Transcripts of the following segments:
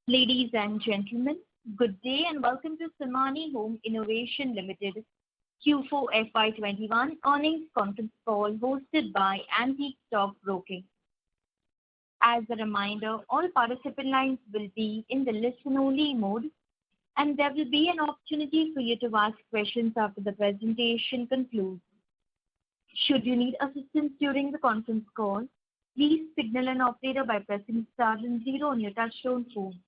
Ladies and gentlemen, good day and welcome to Samani Home Innovation Limited Q4 FY21 earnings conference call hosted by Antique Stock Broking. As a reminder, all participant lines will be in the listen-only mode, and there will be an opportunity for you to ask questions after the presentation concludes. Should you need assistance during the conference call, please signal an operator by pressing star and zero on your touchtone phone.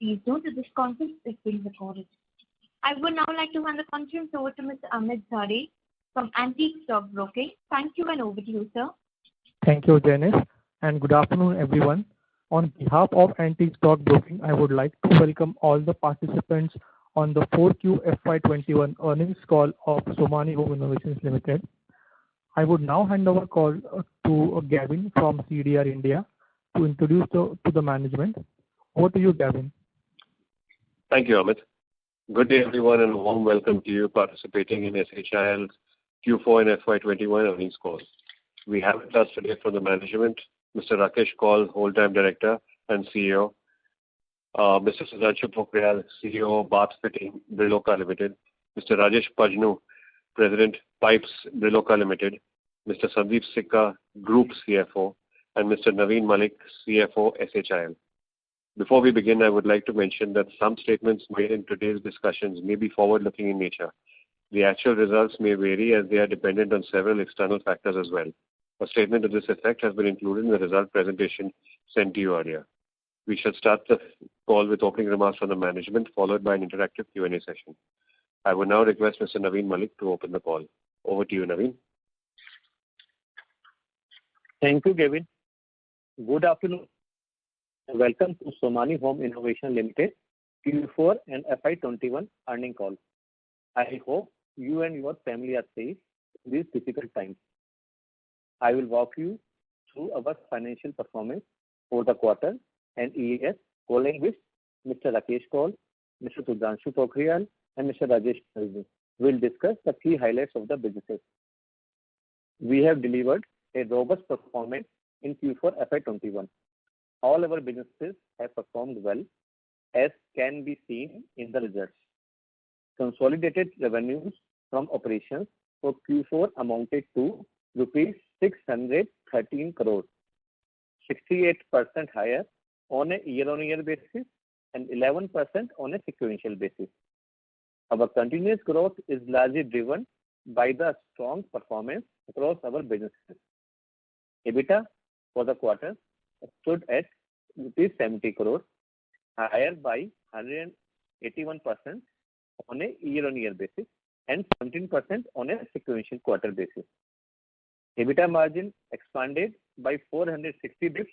Please note that this conference is being recorded. I would now like to hand the conference over to Mr. Amit Zade from Antique Stock Broking. Thank you, and over to you, sir. Thank you, Janice, and good afternoon, everyone. On behalf of Antique Stock Broking, I would like to welcome all the participants on the 4Q FY21 earnings call of Somani Home Innovations Limited. I would now hand over call to Gavin from CDR India to introduce to the management. Over to you, Gavin. Thank you, Amit. Good day, everyone, and a warm welcome to you participating in SHIL's Q4 and FY21 earnings call. We have with us today from the management, Mr. Rakesh Kaul, Whole-Time Director and CEO, Mr. Sudhanshu Pokhriyal, CEO, Bath Fitting, Briloka Limited, Mr. Rajesh Pajnu, President, Pipes, Briloka Limited, Mr. Sandeep Sikka, Group CFO, and Mr. Naveen Malik, CFO, SHIL. Before we begin, I would like to mention that some statements made in today's discussions may be forward-looking in nature. The actual results may vary as they are dependent on several external factors as well. A statement to this effect has been included in the result presentation sent to you earlier. We shall start the call with opening remarks from the management, followed by an interactive Q&A session. I would now request Mr. Naveen Malik to open the call. Over to you, Naveen. Thank you, Gavin. Good afternoon. Welcome to Somani Home Innovation Limited Q4 and FY21 earnings call. I hope you and your family are safe in these difficult times. I will walk you through our financial performance for the quarter and year, following which Mr. Rakesh Kaul, Mr. Sudhanshu Pokhriyal, and Mr. Rajesh Pajnu will discuss the key highlights of the businesses. We have delivered a robust performance in Q4 FY21. All our businesses have performed well, as can be seen in the results. Consolidated revenues from operations for Q4 amounted to rupees 613 crores, 68% higher on a year-on-year basis and 11% on a sequential basis. Our continuous growth is largely driven by the strong performance across our businesses. EBITDA for the quarter stood at rupees 70 crores, higher by 181% on a year-on-year basis and 17% on a sequential quarter basis. EBITDA margin expanded by 460 bps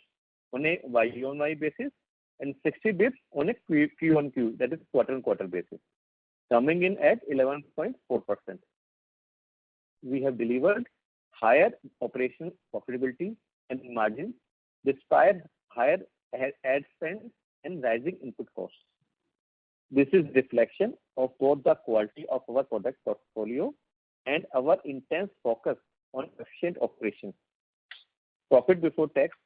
on a Y-on-Y basis and 60 bps on a Q-on-Q, that is quarter-on-quarter basis, coming in at 11.4%. We have delivered higher operational profitability and margins despite higher ad spend and rising input costs. This is reflection of both the quality of our product portfolio and our intense focus on efficient operations. Profit before tax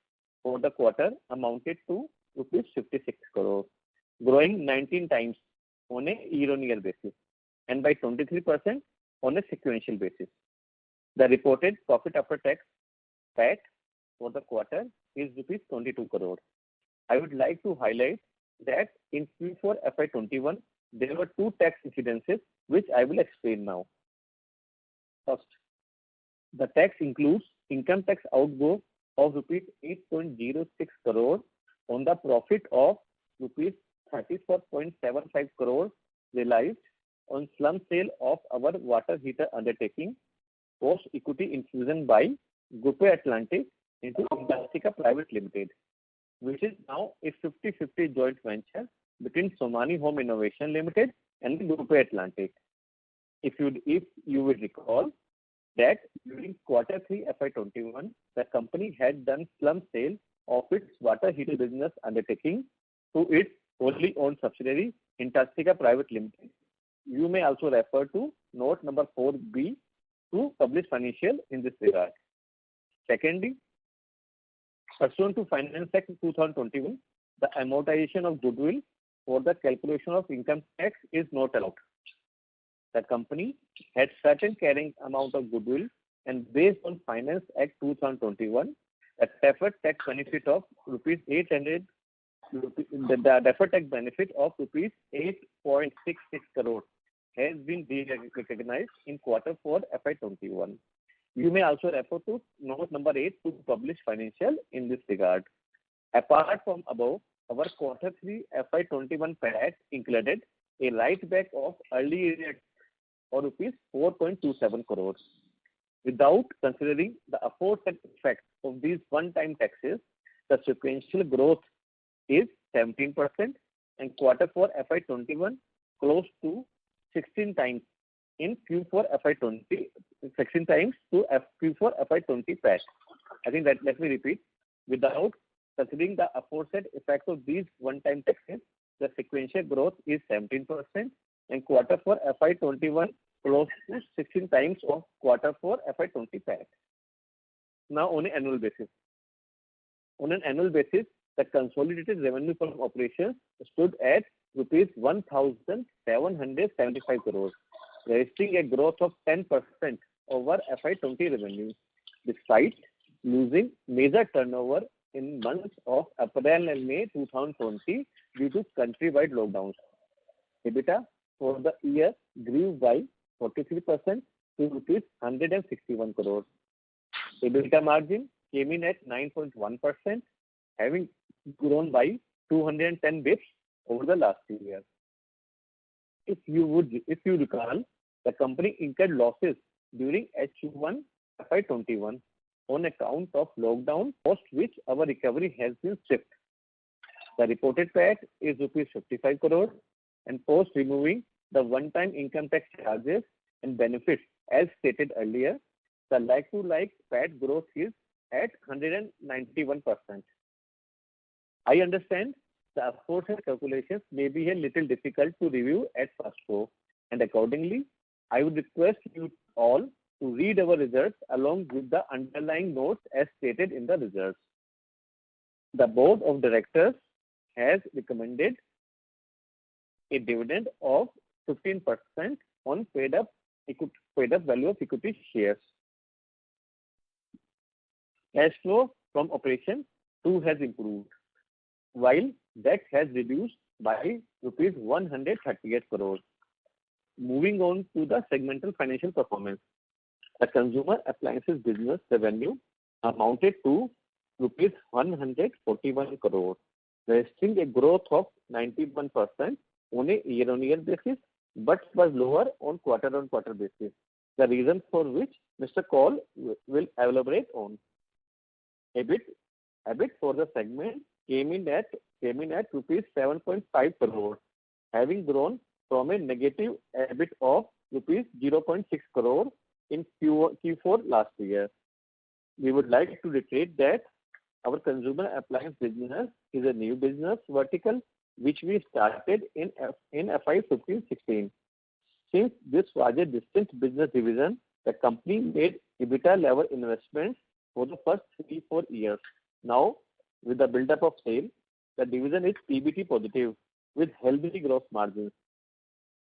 for the quarter amounted to rupees 56 crores, growing 19 times on a year-on-year basis and by 23% on a sequential basis. The reported profit after tax PAT for the quarter is rupees 22 crores. I would like to highlight that in Q4 FY21, there were two tax incidences which I will explain now. First, the tax includes income tax outgo of rupees 8.06 crores on the profit of rupees 34.75 crores realized on slump sale of our water heater undertaking post equity infusion by Gupe Atlantic into Industica Private Limited, which is now a 50-50 joint venture between Somani Home Innovation Limited and Gupe Atlantic. If you will recall that during quarter 3 FY21, the company had done slump sale of its water heater business undertaking to its wholly owned subsidiary, Industica Private Limited. You may also refer to note number 4B to publish financial in this regard. Secondly, pursuant to Finance Act 2021, the amortization of goodwill for the calculation of income tax is not allowed. The company had certain carrying amount of goodwill, and based on Finance Act 2021, the deferred tax benefit of rupees 800, the deferred tax benefit of rupees 8.66 crore has been recognized in quarter 4 FY21. You may also refer to note number 8 to publish financial in this regard. Apart from above, our quarter 3 FY21 PAT included a write back of early year or rupees 4.27 crores. Without considering the aforesaid effect of these one-time taxes, the sequential growth is 17% and quarter 4 FY21 close to 16 times in Q4 FY20, 16 times to Q4 FY20 PAT. I think that, let me repeat, without considering the aforesaid effect of these one-time taxes, the sequential growth is 17% and quarter 4 FY21 close to 16 times of quarter 4 FY20 PAT. Now on an annual basis. On an annual basis, the consolidated revenue from operations stood at rupees 1,775 crores, registering a growth of 10% over FY20 revenue, despite losing major turnover in months of April and May 2020 due to countrywide lockdowns. EBITDA for the year grew by 43% to rupees 161 crores. EBITDA margin came in at 9.1%, having grown by 210 bps over the last 2 years. If you recall, the company incurred losses during H1 FY21 on account of lockdown, post which our recovery has been swift. The reported PAT is rupees 55 crores, and post removing the one-time income tax charges and benefits as stated earlier, the like-to-like PAT growth is at 191%. I understand the aforesaid calculations may be a little difficult to review at first go, and accordingly, I would request you all to read our results along with the underlying notes as stated in the results. The Board of Directors has recommended a dividend of 15% on paid up value of equity shares. Cash flow from operations too has improved, while debt has reduced by rupees 138 crores. Moving on to the segmental financial performance. The consumer appliances business revenue amounted to rupees 141 crores, registering a growth of 91% on a year-on-year basis, but was lower on quarter-on-quarter basis. The reason for which Mr. Kaul will elaborate on. EBIT for the segment came in at rupees 7.5 crores, having grown from a negative EBIT of rupees 0.6 crore in Q4 last year. We would like to reiterate that our consumer appliance business is a new business vertical which we started in FY 15-16. Since this was a distinct business division, the company made EBITDA level investments for the first 3-4 years. Now, with the build-up of sale, the division is PBT positive with healthy gross margins.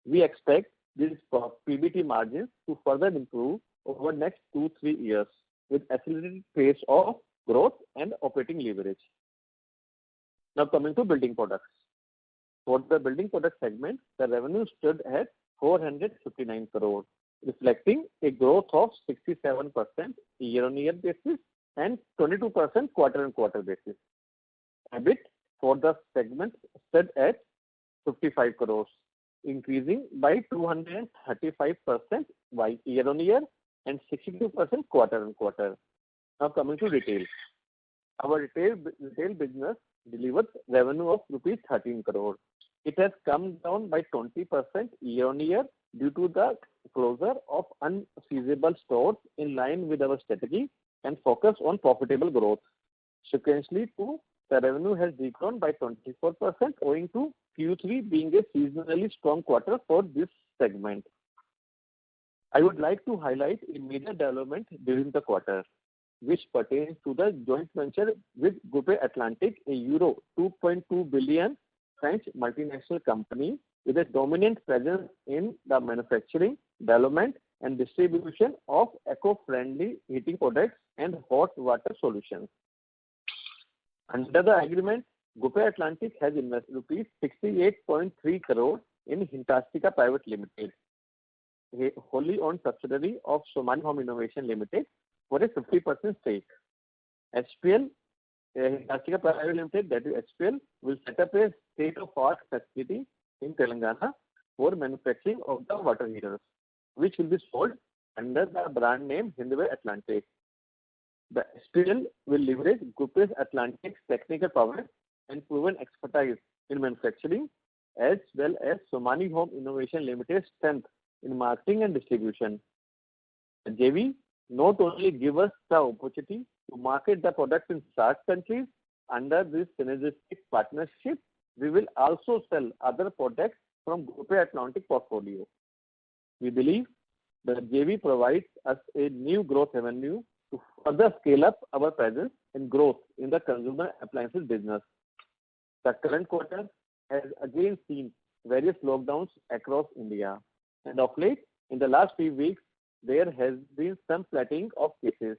We expect these PBT margins to further improve over next 2-3 years with accelerated pace of growth and operating leverage. Now coming to building products. For the building product segment, the revenue stood at 459 crore, reflecting a growth of 67% year-on-year basis and 22% quarter-on-quarter basis. EBIT for the segment stood at 55 crores, increasing by 235% year-on-year and 62% quarter-on-quarter. Now coming to retail. Our retail business delivered revenue of rupees 13 crore. It has come down by 20% year-on-year due to the closure of unfeasible stores in line with our strategy and focus on profitable growth. Sequentially too, the revenue has declined by 24% owing to Q3 being a seasonally strong quarter for this segment. I would like to highlight a major development during the quarter. which pertains to the joint venture with Groupe Atlantic, a euro 2.2 billion French multinational company with a dominant presence in the manufacturing, development, and distribution of eco-friendly heating products and hot water solutions. Under the agreement, Groupe Atlantic has invested rupees 68.3 crore in Hintastica Private Limited, a wholly owned subsidiary of Somany Home Innovation Limited, for a 50% stake. HPL, Hintastica Private Limited, that is HPL, will set up a state-of-art facility in Telangana for manufacturing of the water heaters, which will be sold under the brand name Hindware Atlantic. The HPL will leverage Groupe Atlantic's technical power and proven expertise in manufacturing, as well as Somany Home Innovation Limited's strength in marketing and distribution. The JV not only gives us the opportunity to market the products in SAARC countries under this synergistic partnership, we will also sell other products from Groupe Atlantic portfolio. We believe the JV provides us a new growth avenue to further scale up our presence and growth in the consumer appliances business. The current quarter has again seen various lockdowns across India, and of late, in the last few weeks, there has been some flattening of cases.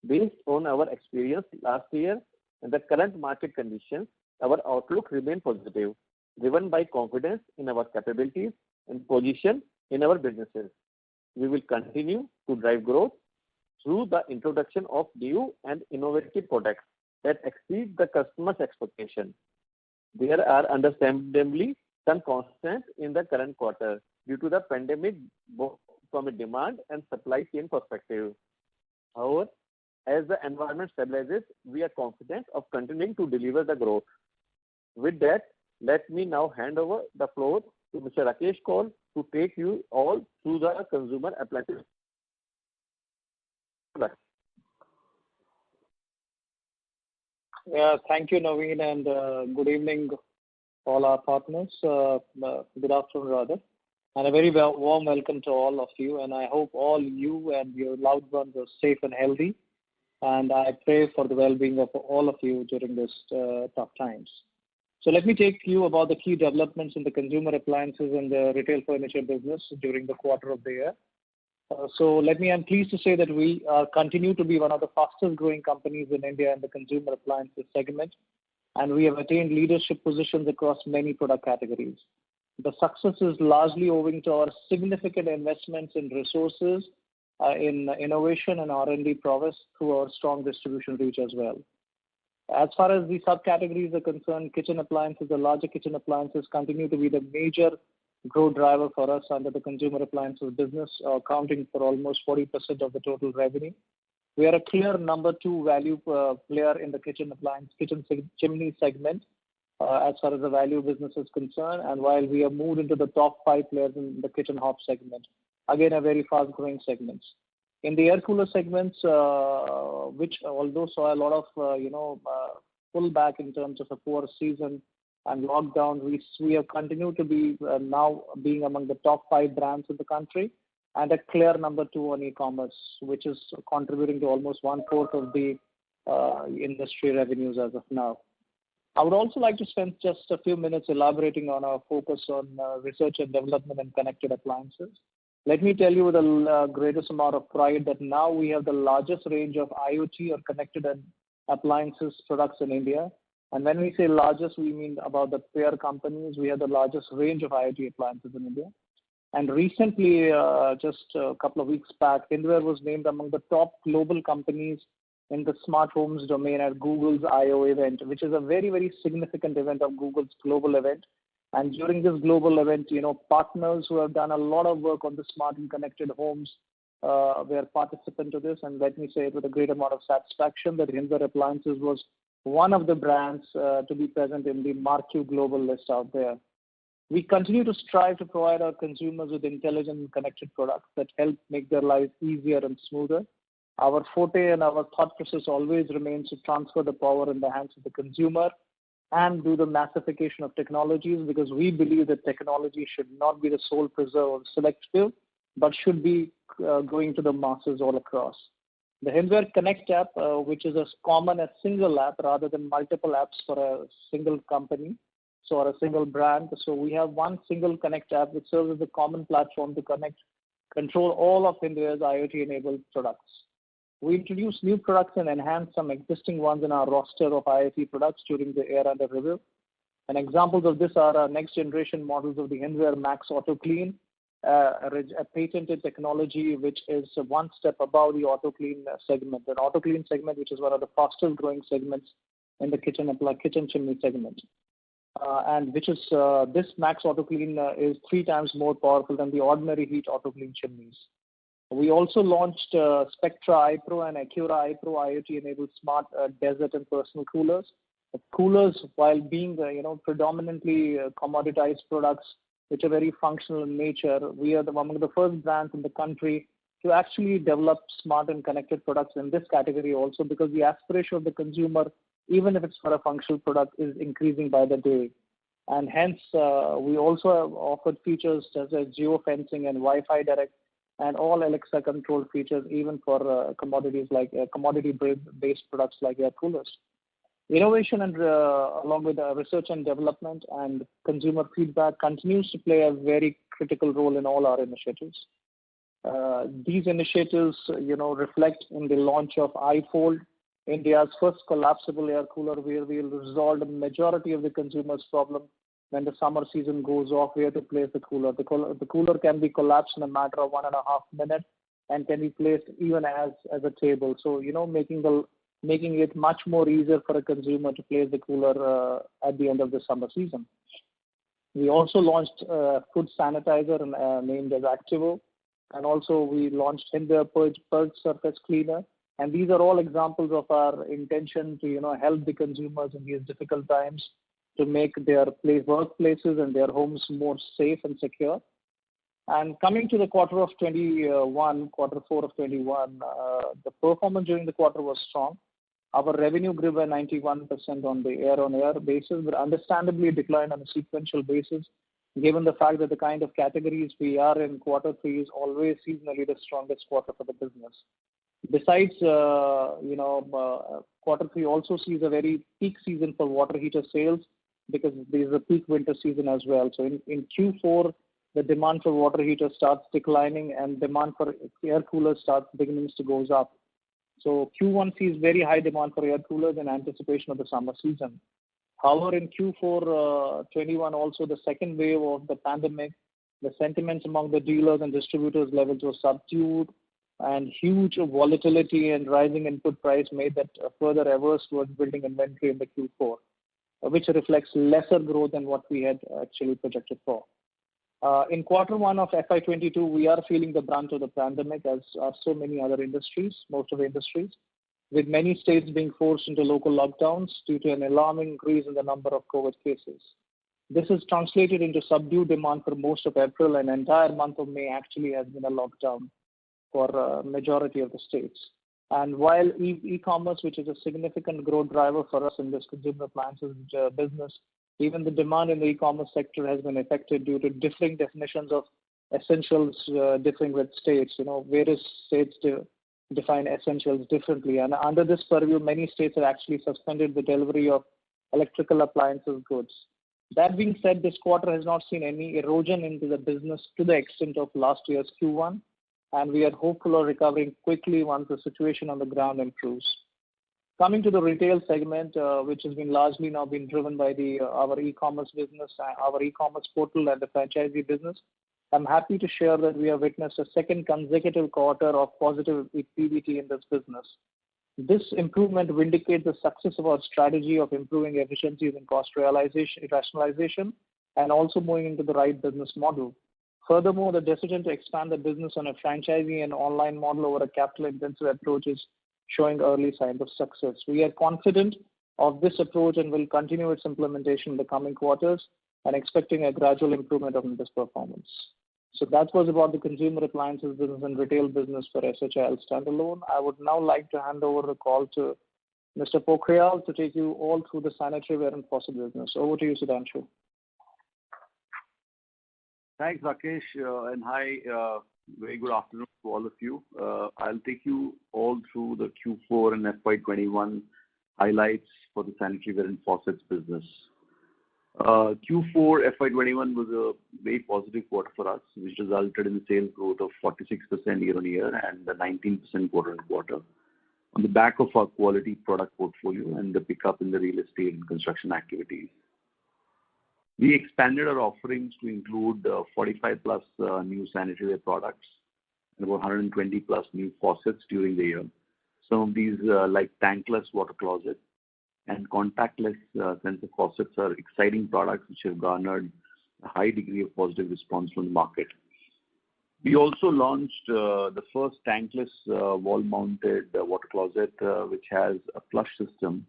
Based on our experience last year and the current market conditions, our outlook remains positive, driven by confidence in our capabilities and position in our businesses. We will continue to drive growth through the introduction of new and innovative products that exceed the customer's expectation. There are understandably some constraints in the current quarter due to the pandemic, both from a demand and supply chain perspective. However, as the environment stabilizes, we are confident of continuing to deliver the growth. With that, let me now hand over the floor to Mr. Rakesh Kaul to take you all through the consumer appliances. Yeah, thank you, Naveen, and good evening, all our partners. Good afternoon, rather. And a very warm welcome to all of you. And I hope all you and your loved ones are safe and healthy. And I pray for the well-being of all of you during this tough times. So let me take you about the key developments in the consumer appliances and the retail furniture business during the quarter of the year. I'm pleased to say that we continue to be one of the fastest growing companies in India in the consumer appliances segment, and we have attained leadership positions across many product categories. The success is largely owing to our significant investments in resources, in innovation and R&D prowess through our strong distribution reach as well. As far as the subcategories are concerned, kitchen appliances, the larger kitchen appliances continue to be the major growth driver for us under the consumer appliances business, accounting for almost 40% of the total revenue. We are a clear number 2 value player in the kitchen chimney segment as far as the value business is concerned, and while we have moved into the top 5 players in the kitchen hob segment, again a very fast growing segments. In the air cooler segments, which although saw a lot of pullback in terms of a poor season and lockdown, we have continued to be now being among the top 5 brands in the country and a clear number 2 on e-commerce, which is contributing to almost 1/4 of the industry revenues as of now. I would also like to spend just a few minutes elaborating on our focus on research and development and connected appliances. Let me tell you with the greatest amount of pride that now we have the largest range of IoT or connected appliances products in India. And when we say largest, we mean about the peer companies. We have the largest range of IoT appliances in India. And recently, just a couple of weeks back, Hindware was named among the top global companies in the smart homes domain at Google's I/O event, which is a very, very significant event of Google's global event. And during this global event, partners who have done a lot of work on the smart and connected homes were participant to this. And let me say it with a great amount of satisfaction that Hindware Appliances was one of the brands to be present in the Marquee Global list out there. We continue to strive to provide our consumers with intelligent and connected products that help make their lives easier and smoother. Our forte and our thought process always remains to transfer the power in the hands of the consumer and do the massification of technologies, because we believe that technology should not be the sole preserve or selective, but should be going to the masses all across. The Hindware Connect app, which is as common as single app rather than multiple apps for a single company, or a single brand. So we have one single Connect app which serves as a common platform to control all of Hindware's IoT-enabled products. We introduced new products and enhanced some existing ones in our roster of IoT products during the year under review. And examples of this are our next generation models of the Hindware Max Auto Clean, a patented technology which is one step above the auto clean segment. An auto clean segment which is one of the fastest growing segments in the kitchen chimney segment. And which is this Max Auto Clean is 3 times more powerful than the ordinary heat auto clean chimneys. We also launched Spectra iPro and Acura iPro IoT-enabled smart desert and personal coolers. The coolers, while being predominantly commoditized products, which are very functional in nature, we are among the first brands in the country to actually develop smart and connected products in this category also, because the aspiration of the consumer, even if it's for a functional product, is increasing by the day. And hence, we also have offered features such as geofencing and Wi-Fi Direct and all Alexa control features, even for commodities like commodity-based products like air coolers. Innovation and along with research and development and consumer feedback continues to play a very critical role in all our initiatives. These initiatives, reflect in the launch of iFold, India's first collapsible air cooler, where we will resolve the majority of the consumer's problem when the summer season goes off, where to place the cooler. The cooler can be collapsed in a matter of 1.5 minutes and can be placed even as a table. So, making it much more easier for a consumer to place the cooler at the end of the summer season. We also launched food sanitizer named as Activo, and also we launched Hindware Purge Surface Cleaner. And these are all examples of our intention to help the consumers in these difficult times to make their workplaces and their homes more safe and secure. And coming to the quarter 4 of 21, the performance during the quarter was strong. Our revenue grew by 91% on the year-on-year basis, but understandably declined on a sequential basis, given the fact that the kind of categories we are in, quarter 3 is always seasonally the strongest quarter for the business. Besides, quarter 3 also sees a very peak season for water heater sales, because there is a peak winter season as well. So in Q4, the demand for water heaters starts declining and demand for air coolers starts beginning to goes up. So Q1 sees very high demand for air coolers in anticipation of the summer season. However, in Q4 21, also the second wave of the pandemic, the sentiments among the dealers and distributors levels were subdued, and huge volatility and rising input price made that further averse towards building inventory in the Q4, which reflects lesser growth than what we had actually projected for. In quarter 1 of FY22, we are feeling the brunt of the pandemic, as are so many other industries, most of the industries, with many states being forced into local lockdowns due to an alarming increase in the number of COVID cases. This is translated into subdued demand for most of April, and entire month of May actually has been a lockdown for majority of the states. And while e-commerce, which is a significant growth driver for us in this consumer appliances business, even the demand in the e-commerce sector has been affected due to differing definitions of essentials differing with states. Various states define essentials differently. And under this purview, many states have actually suspended the delivery of electrical appliances goods. That being said, this quarter has not seen any erosion into the business to the extent of last year's Q1, and we are hopeful of recovering quickly once the situation on the ground improves. Coming to the retail segment, which has been largely now been driven by our e-commerce business, our e-commerce portal and the franchisee business, I'm happy to share that we have witnessed a second consecutive quarter of positive PBT in this business. This improvement vindicates the success of our strategy of improving efficiencies and cost rationalization, and also moving into the right business model. Furthermore, the decision to expand the business on a franchisee and online model over a capital-intensive approach is showing early signs of success. We are confident of this approach and will continue its implementation in the coming quarters, and expecting a gradual improvement of this performance. So that was about the consumer appliances business and retail business for SHIL standalone. I would now like to hand over the call to Mr. Pokhriyal to take you all through the sanitary ware and faucet business. Over to you, Sudhanshu. Thanks, Rakesh, and hi, Very good afternoon to all of you. I'll take you all through the Q4 and FY21 highlights for the sanitary and faucets business. Q4 FY21 was a very positive quarter for us, which resulted in sales growth of 46% year-on-year and 19% quarter-on-quarter on the back of our quality product portfolio and the pickup in the real estate and construction activities. We expanded our offerings to include 45 plus new sanitary products and about 120 plus new faucets during the year. Some of these like tankless water closet and contactless sensor faucets are exciting products which have garnered a high degree of positive response from the market. We also launched the first tankless wall-mounted water closet which has a flush system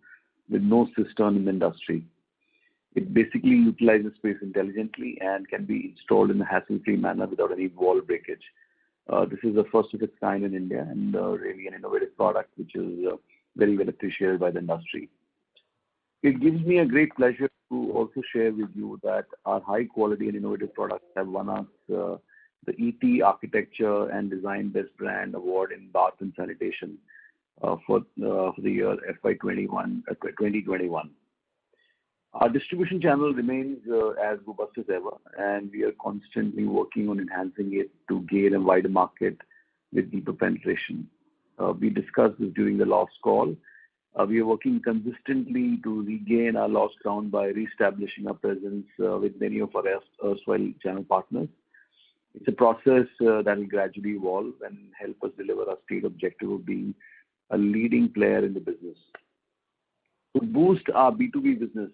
with no cistern in the industry. It basically utilizes space intelligently and can be installed in a hassle-free manner without any wall breakage. This is the first of its kind in India and really an innovative product which is very well appreciated by the industry. It gives me a great pleasure to also share with you that our high quality and innovative products have won us the ET Architecture and Design Best Brand Award in Bath and Sanitation for the year FY21 2021. Our distribution channel remains as robust as ever, and we are constantly working on enhancing it to gain a wider market with deeper penetration. We discussed this during the last call. We are working consistently to regain our lost ground by reestablishing our presence with many of our erstwhile channel partners. It's a process that will gradually evolve and help us deliver our state objective of being a leading player in the business. To boost our B2B business,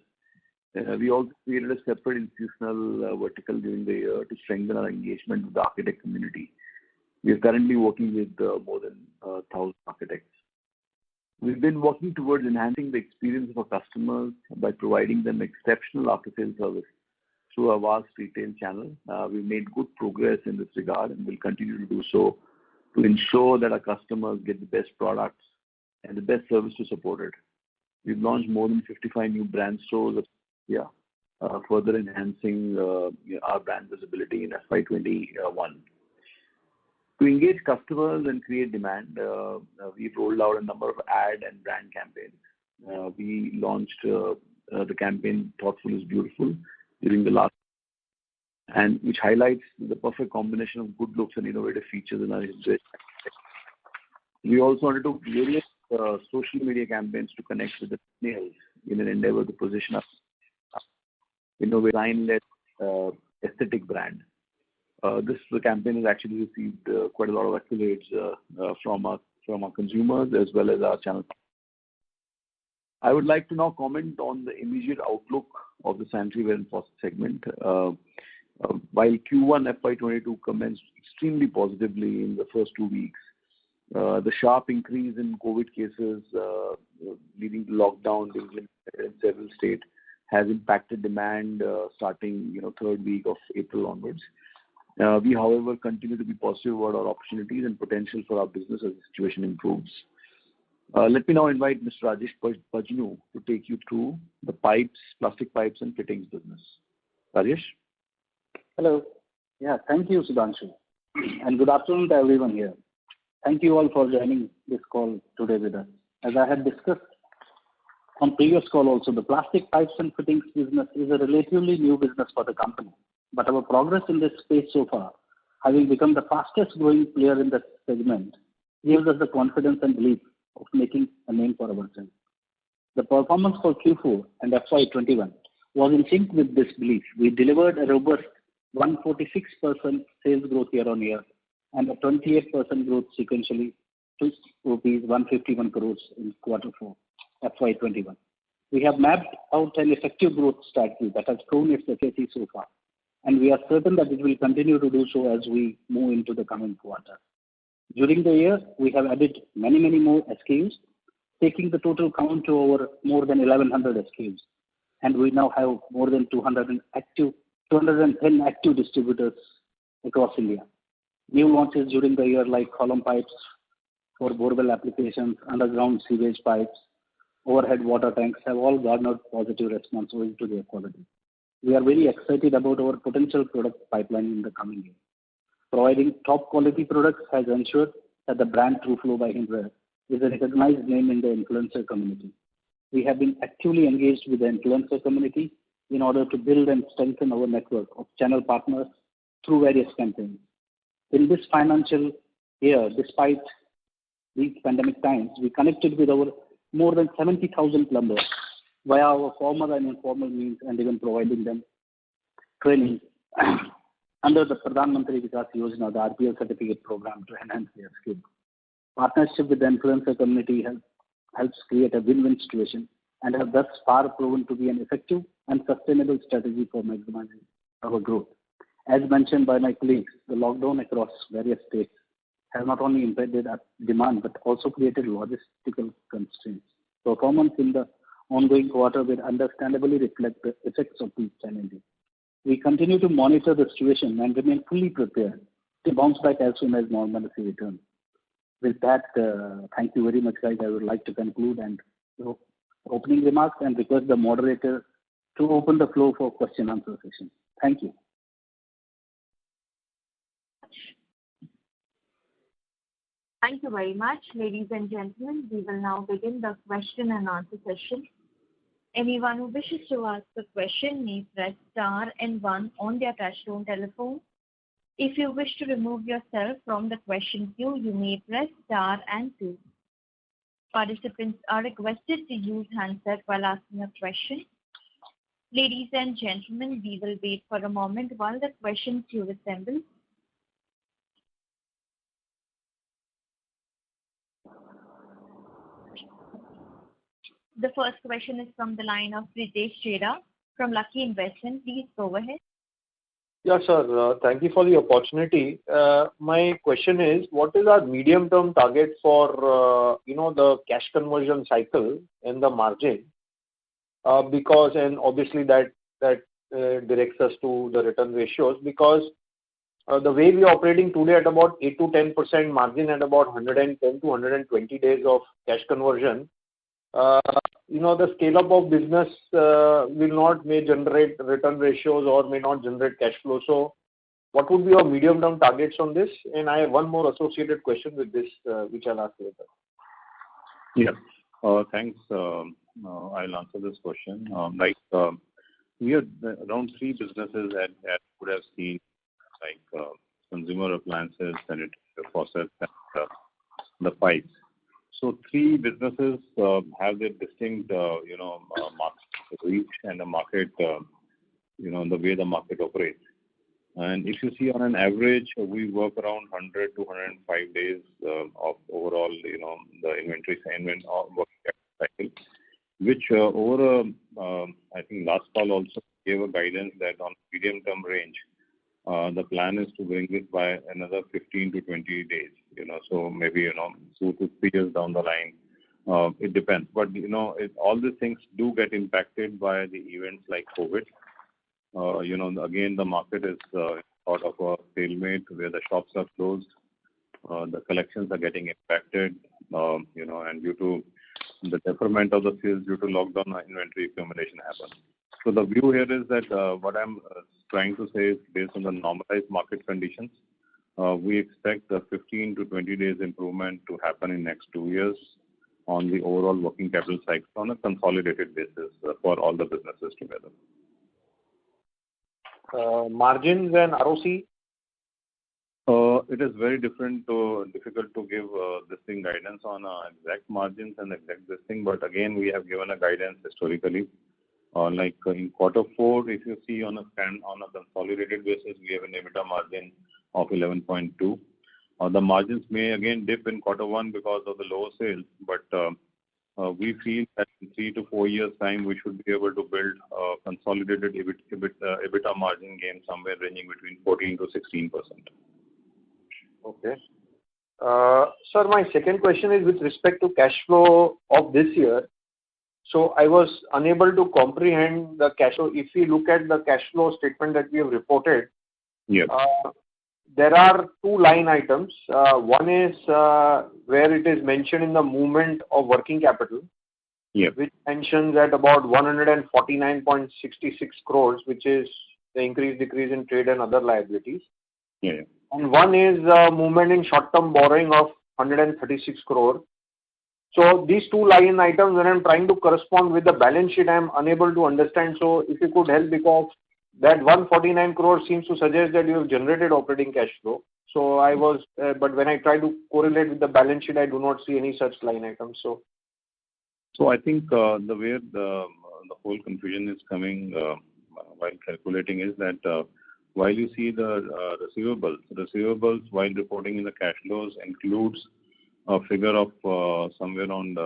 we also created a separate institutional vertical during the year to strengthen our engagement with the architect community. We are currently working with more than 1,000 architects. We've been working towards enhancing the experience of our customers by providing them exceptional after-sales service through our vast retail channel. We've made good progress in this regard and will continue to do so to ensure that our customers get the best products and the best service to support it. We've launched more than 55 new brand stores, further enhancing our brand visibility in FY21. To engage customers and create demand, we've rolled out a number of ad and brand campaigns. We launched the campaign Thoughtful is Beautiful during the last, and which highlights the perfect combination of good looks and innovative features in our industry. We also undertook various social media campaigns to connect with the millennials in an endeavor to position us design-led aesthetic brand. This campaign has actually received quite a lot of accolades from our consumers as well as our channel. I would like to now comment on the immediate outlook of the sanitary ware and faucet segment. While Q1 FY22 commenced extremely positively in the first 2 weeks, the sharp increase in COVID cases leading to lockdown in several states has impacted demand starting third week of April onwards. We, however, continue to be positive about our opportunities and potential for our business as the situation improves. Let me now invite Mr. Rajesh Pajnu to take you through the pipes, plastic pipes and fittings business. Rajesh? Hello. Yeah, thank you, Sudhanshu. And good afternoon to everyone here. Thank you all for joining this call today with us. As I had discussed on previous call also, the plastic pipes and fittings business is a relatively new business for the company. But our progress in this space so far, having become the fastest growing player in the segment, gives us the confidence and belief of making a name for ourselves. The performance for Q4 and FY21 was in sync with this belief. We delivered a robust 146% sales growth year on year and a 28% growth sequentially to rupees 151 crores in Q4 FY21. We have mapped out an effective growth strategy that has proven its efficacy so far, and we are certain that it will continue to do so as we move into the coming quarter. During the year, we have added many more SKUs, taking the total count to over more than 1100 SKUs, and we now have more than 210 active distributors across India. New launches during the year like column pipes for borewell applications, underground sewage pipes, overhead water tanks have all garnered positive response owing to their quality. We are very excited about our potential product pipeline in the coming year. Providing top quality products has ensured that the brand Trueflow by Hindware is a recognized name in the influencer community. We have been actively engaged with the influencer community in order to build and strengthen our network of channel partners through various campaigns. In this financial year, despite these pandemic times, we connected with our more than 70,000 plumbers via our formal and informal means, and even providing them training under the Pradhan Mantri Vikas Yojana, the RPL certificate program, to enhance their skills. Partnership with the influencer community helps create a win-win situation and have thus far proven to be an effective and sustainable strategy for maximizing our growth. As mentioned by my colleagues, the lockdown across various states has not only impeded demand but also created logistical constraints. Performance in the ongoing quarter will understandably reflect the effects of these challenges. We continue to monitor the situation and remain fully prepared to bounce back as soon as normalcy returns. With that, thank you very much, guys. I would like to conclude and opening remarks and request the moderator to open the floor for question and answer session. Thank you. Thank you very much. Ladies and gentlemen, we will now begin the question and answer session. Anyone who wishes to ask a question may press star and 1 on their touchtone telephone. If you wish to remove yourself from the question queue, you may press star and 2. Participants are requested to use handset while asking a question. Ladies and gentlemen, we will wait for a moment while the question queue assembles. The first question is from the line of Pritesh Chheda from Lucky Investment. Please go ahead. Yeah, sir. Thank you for the opportunity. My question is, what is our medium-term target for, the cash conversion cycle and the margin? And obviously that directs us to the return ratios, because the way we are operating today at about 8 to 10% margin and about 110 to 120 days of cash conversion, the scale-up of business may generate return ratios or may not generate cash flow. So what would be your medium-term targets on this? And I have one more associated question with this, which I'll ask later. Yeah. Thanks. I'll answer this question. We have around 3 businesses that would have seen, consumer appliances, sanitary faucets, and the pipes. So 3 businesses have their distinct, market reach and the market, the way the market operates. And if you see on an average, we work around 100 to 105 days of overall, the inventory assignment or working capital cycle, which over, I think last call also gave a guidance that on medium-term range, the plan is to bring it by another 15 to 20 days. So maybe 2 to 3 years down the line, it depends. But all these things do get impacted by the events like COVID. Again, the market is sort of a stalemate where the shops are closed, the collections are getting impacted, and due to the deferment of the sales due to lockdown, inventory accumulation happens. So the view here is that what I'm trying to say is based on the normalized market conditions, we expect a 15 to 20 days improvement to happen in next 2 years on the overall working capital cycle on a consolidated basis for all the businesses together. Margins and ROC? It is very difficult to give this thing guidance on exact margins and exact this thing, but again, we have given a guidance historically. Like in quarter 4, if you see on a consolidated basis, we have an EBITDA margin of 11.2. The margins may again dip in quarter 1 because of the lower sales, but we feel that in 3 to 4 years' time, we should be able to build a consolidated EBITDA margin gain somewhere ranging between 14 to 16%. Okay. Sir, my second question is with respect to cash flow of this year. So I was unable to comprehend the cash flow. If we look at the cash flow statement that we have reported, yes. There are 2 line items. One is where it is mentioned in the movement of working capital, yes, which mentions at about 149.66 crores, which is the decrease in trade and other liabilities. Yeah. And one is movement in short-term borrowing of 136 crore. So these two line items, when I'm trying to correspond with the balance sheet, I'm unable to understand. So if you could help, because that 149 crore seems to suggest that you have generated operating cash flow. So I was, but when I try to correlate with the balance sheet, I do not see any such line items. So I think the way the whole confusion is coming while calculating is that while you see the receivables while reporting in the cash flows includes a figure of somewhere around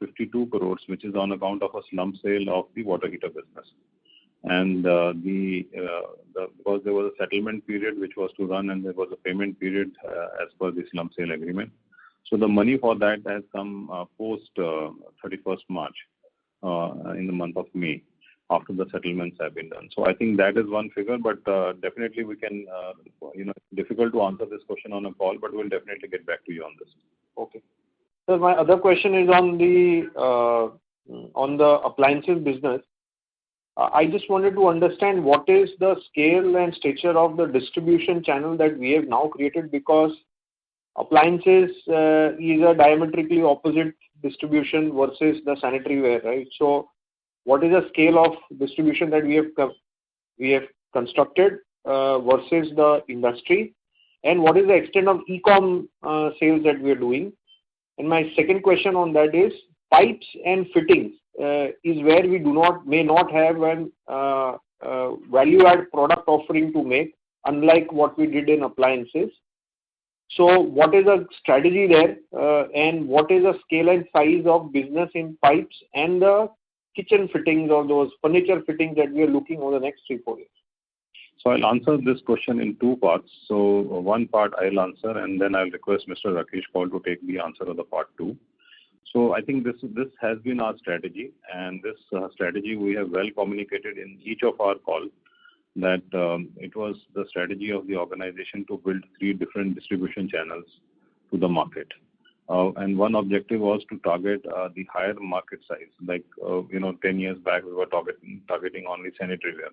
52 crores, which is on account of a slump sale of the water heater business. And because there was a settlement period which was to run and there was a payment period as per the slump sale agreement. So the money for that has come post 31st March in the month of May, after the settlements have been done. So I think that is one figure, but definitely we can, difficult to answer this question on a call, but we'll definitely get back to you on this. Okay. So my other question is on the appliances business. I just wanted to understand what is the scale and stature of the distribution channel that we have now created, because appliances is a diametrically opposite distribution versus the sanitary ware, right? So what is the scale of distribution that we have constructed versus the industry, and what is the extent of e-com sales that we are doing? And my second question on that is pipes and fittings is where we may not have an value-add product offering to make, unlike what we did in appliances. So what is the strategy there, and what is the scale and size of business in pipes and the kitchen fittings or those furniture fittings that we are looking over the next 3-4 years? So I'll answer this question in two parts. So one part I'll answer, and then I'll request Mr. Rakesh Paul to take the answer of the part two. So I think this has been our strategy, and this strategy we have well communicated in each of our calls, that it was the strategy of the organization to build 3 different distribution channels to the market. And one objective was to target the higher market size. Like, 10 years back, we were targeting only sanitary ware.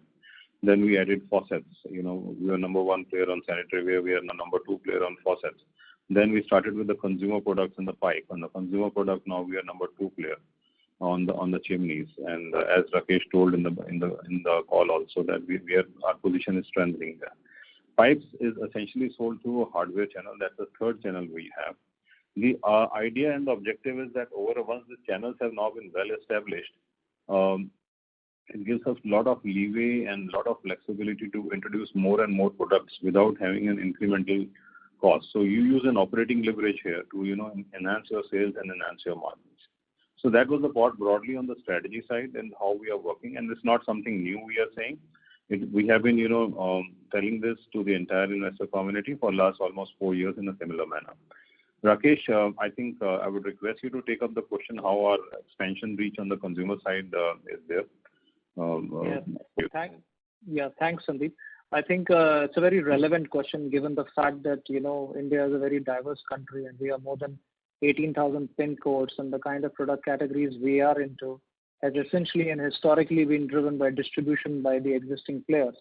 Then we added faucets. We were number 1 player on sanitary ware. We are the number 2 player on faucets. Then we started with the consumer products and the pipe. On the consumer product, now we are number 2 player on the chimneys. And as Rakesh told in the call also, that our position is strengthening there. Pipes is essentially sold through a hardware channel. That's the third channel we have. The idea and the objective is that once the channels have now been well established, it gives us a lot of leeway and a lot of flexibility to introduce more and more products without having an incremental cost. So you use an operating leverage here to enhance your sales and enhance your margins. So that was the part broadly on the strategy side and how we are working, and it's not something new we are saying. We have been telling this to the entire investor community for last almost 4 years in a similar manner. Rakesh, I think I would request you to take up the question how our expansion reach on the consumer side is there. Thanks, Sandeep. I think it's a very relevant question given the fact that India is a very diverse country and we have more than 18,000 pin codes, and the kind of product categories we are into has essentially and historically been driven by distribution by the existing players.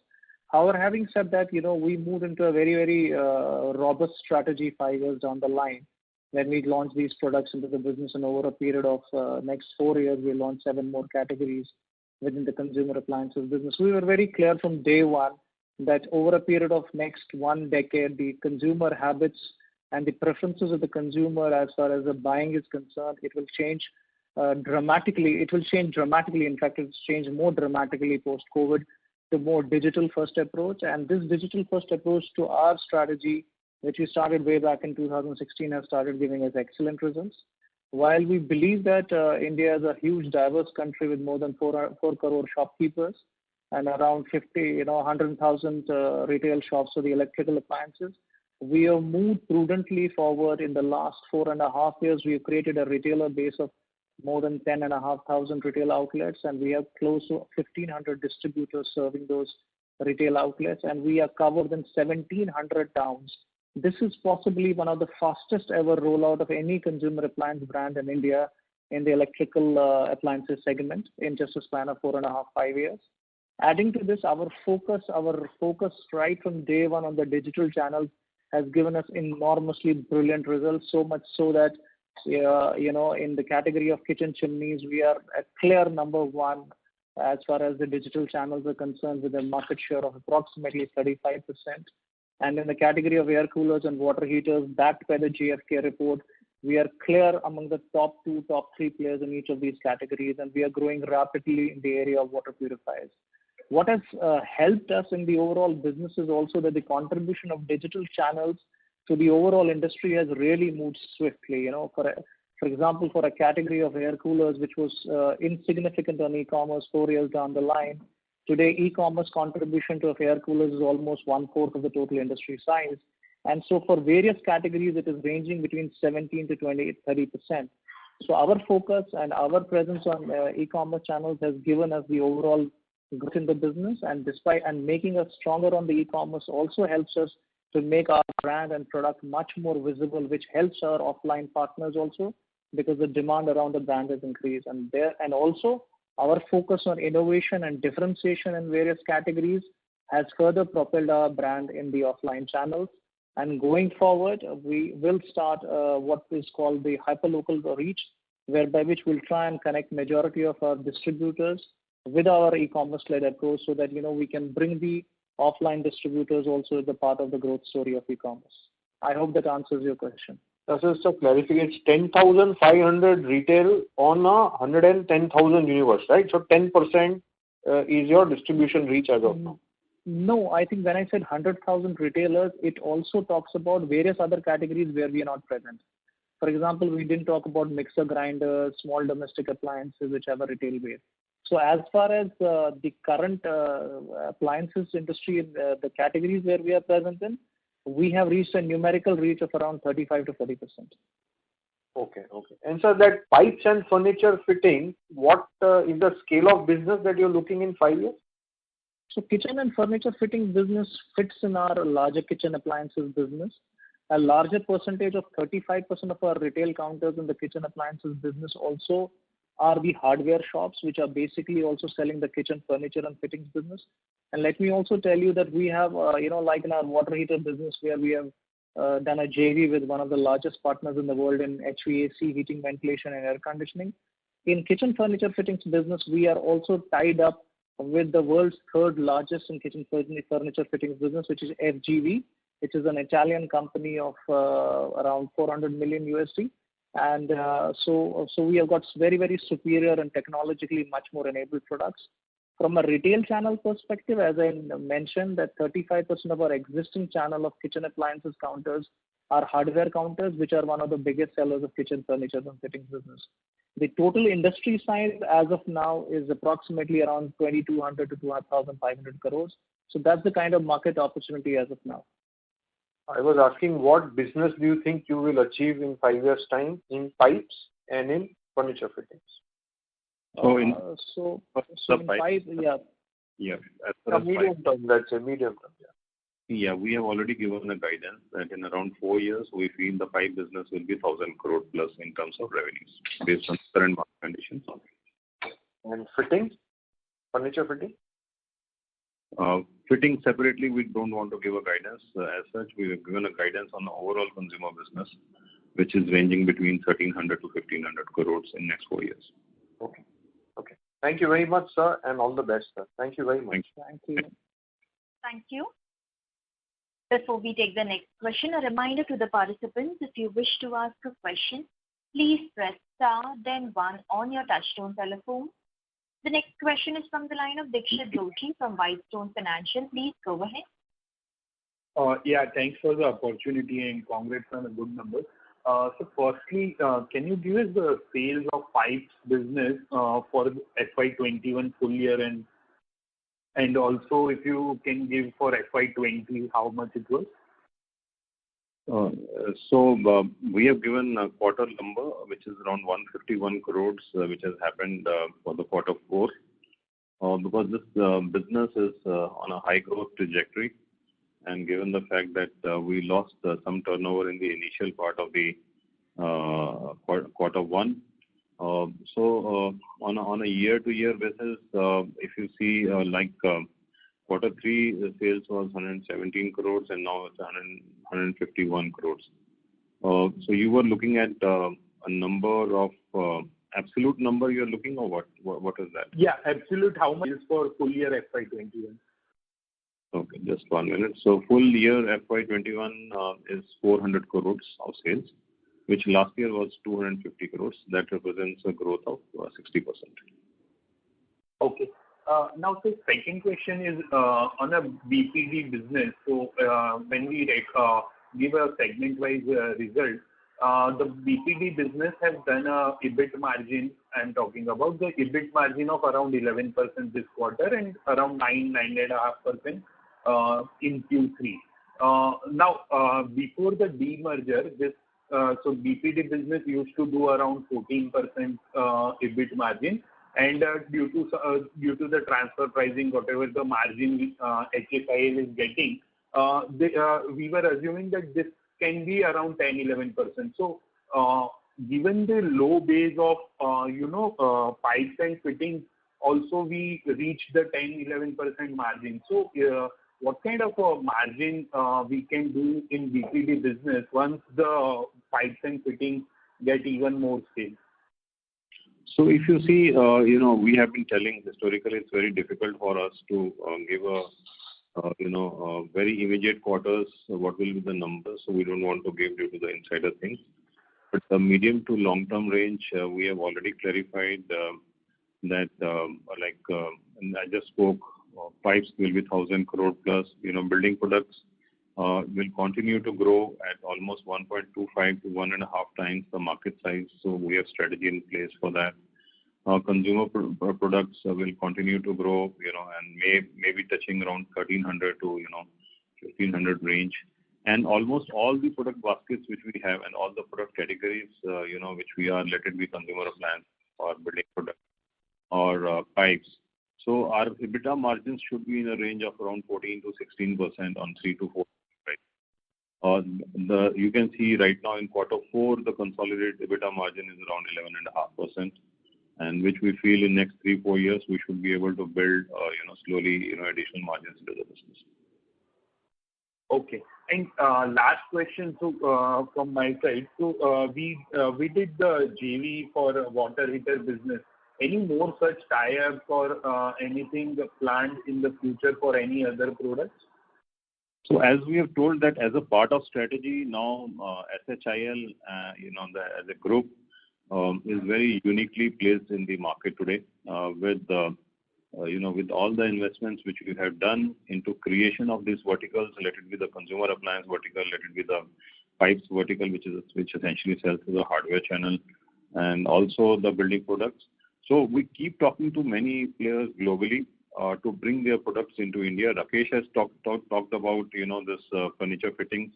However, having said that, we moved into a very, very robust strategy 5 years down the line when we launched these products into the business, and over a period of next 4 years, we launched 7 more categories within the consumer appliances business. We were very clear from day one that over a period of next 1 decade, the consumer habits and the preferences of the consumer as far as the buying is concerned, it will change dramatically. It will change dramatically. In fact, it's changed more dramatically post-COVID to more digital-first approach. And this digital-first approach to our strategy, which we started way back in 2016, has started giving us excellent results. While we believe that India is a huge, diverse country with more than 4 crore shopkeepers and around 100,000 retail shops for the electrical appliances, we have moved prudently forward. In the last 4.5 years, we have created a retailer base of more than 10,500 retail outlets, and we have close to 1,500 distributors serving those retail outlets, and we are covered in 1,700 towns. This is possibly one of the fastest ever rollout of any consumer appliance brand in India in the electrical appliances segment in just a span of 4.5-5 years. Adding to this, our focus right from day one on the digital channels has given us enormously brilliant results, so much so that, in the category of kitchen chimneys, we are a clear number one as far as the digital channels are concerned, with a market share of approximately 35%. And in the category of air coolers and water heaters, backed by the GfK report, we are clear among the top 2, top 3 players in each of these categories, and we are growing rapidly in the area of water purifiers. What has helped us in the overall business is also that the contribution of digital channels to the overall industry has really moved swiftly. For example, for a category of air coolers, which was insignificant on e-commerce 4 years down the line, today e-commerce contribution to air coolers is almost 1/4 of the total industry size. And so for various categories, it is ranging between 17 to 20, 30%. So our focus and our presence on e-commerce channels has given us the overall growth in the business, and making us stronger on the e-commerce also helps us to make our brand and product much more visible, which helps our offline partners also, because the demand around the brand has increased. And also our focus on innovation and differentiation in various categories has further propelled our brand in the offline channels. And going forward, we will start what is called the hyperlocal reach, whereby which we'll try and connect majority of our distributors with our e-commerce led approach, so that we can bring the offline distributors also as a part of the growth story of e-commerce. I hope that answers your question. That's just a clarification. 10,500 retail on a 110,000 universe, right? So 10% is your distribution reach as of now. No, I think when I said 100,000 retailers, it also talks about various other categories where we are not present. For example, we didn't talk about mixer grinders, small domestic appliances, which have a retail base. So as far as the current appliances industry, the categories where we are present in, we have reached a numerical reach of around 35 to 40%. Okay. And so that pipes and furniture fitting, what is the scale of business that you're looking in 5 years? So kitchen and furniture fitting business fits in our larger kitchen appliances business. A larger percentage of 35% of our retail counters in the kitchen appliances business also are the hardware shops, which are basically also selling the kitchen furniture and fittings business. And let me also tell you that we have, like in our water heater business, where we have done a JV with one of the largest partners in the world in HVAC, heating, ventilation, and air conditioning. In kitchen furniture fittings business, we are also tied up with the world's third largest in kitchen furniture fittings business, which is FGV, which is an Italian company of around 400 million USD. And so we have got very, very superior and technologically much more enabled products. From a retail channel perspective, as I mentioned, that 35% of our existing channel of kitchen appliances counters are hardware counters, which are one of the biggest sellers of kitchen furniture and fittings business. The total industry size as of now is approximately around 2,200 to 2,500 crores. So that's the kind of market opportunity as of now. I was asking, what business do you think you will achieve in 5 years' time in pipes and in furniture fittings? So in pipe, yeah. Yeah. Medium term, let's say medium term. Yeah, we have already given a guidance that in around 4 years, we feel the pipe business will be 1,000 crore plus in terms of revenues based on current market conditions. And fittings, furniture fitting? Fitting separately, we don't want to give a guidance. As such, we have given a guidance on the overall consumer business, which is ranging between 1,300 to 1,500 crores in next 4 years. Okay. Thank you very much, sir, and all the best, sir. Thank you very much. Thank you. Thank you. Before we take the next question, a reminder to the participants, if you wish to ask a question, please press star then 1 on your touchtone telephone. The next question is from the line of Dixit Doshi from Whitestone Financial. Please go ahead. Yeah, thanks for the opportunity and congrats on a good number. So firstly, can you give us the sales of pipes business for FY21 full year, and also if you can give for FY20 how much it was? So we have given a quarter number, which is around 151 crores, which has happened for the quarter 4. Because this business is on a high growth trajectory, and given the fact that we lost some turnover in the initial part of the quarter 1, On a year-to-year basis, if you see quarter three, the sales was 117 crores and now it's 151 crores. You were looking at a number of absolute number you're looking, or what is that? Yeah, absolute. How much is for full year FY21? Okay, just 1 minute. Full year FY21 is 400 crores of sales, which last year was 250 crores. That represents a growth of 60%. Okay. Now, the second question is on a BPD business. When we give a segment-wise result, the BPD business has done a EBIT margin. I'm talking about the EBIT margin of around 11% this quarter and around 9.5% in Q3. Now, before the demerger, BPD business used to do around 14% EBIT margin, and due to the transfer pricing, whatever the margin HFIL is getting, we were assuming that this can be around 10-11%. Given the low base of pipes and fittings, also we reached the 10-11% margin. What kind of a margin we can do in BPD business once the pipes and fittings get even more scale? If you see, we have been telling historically it's very difficult for us to give a very immediate quarters what will be the numbers. So we don't want to give due to the insider things. But the medium to long term range, we have already clarified that and I just spoke, pipes will be 1,000 crore plus. Building products will continue to grow at almost 1.25 to 1.5 times the market size. So we have strategy in place for that. Consumer products will continue to grow, and maybe touching around 1,300 to 1,500 range. And almost all the product baskets which we have and all the product categories, which we are, let it be consumer appliance or building product or pipes. So our EBITDA margins should be in a range of around 14 to 16% on 3 to 4. Right? You can see right now in quarter 4, the consolidated EBITDA margin is around 11.5%, and which we feel in next 3-4 years we should be able to build, slowly, additional margins into the business. Okay. And last question from my side. We did the JV for water heater business. Any more such tie-ups or anything planned in the future for any other products? So as we have told that as a part of strategy now, SHIL, as a group, is very uniquely placed in the market today with all the investments which we have done into creation of these verticals, let it be the consumer appliance vertical, let it be the pipes vertical, which essentially sells to the hardware channel, and also the building products. So we keep talking to many players globally to bring their products into India. Rakesh has talked about this furniture fittings,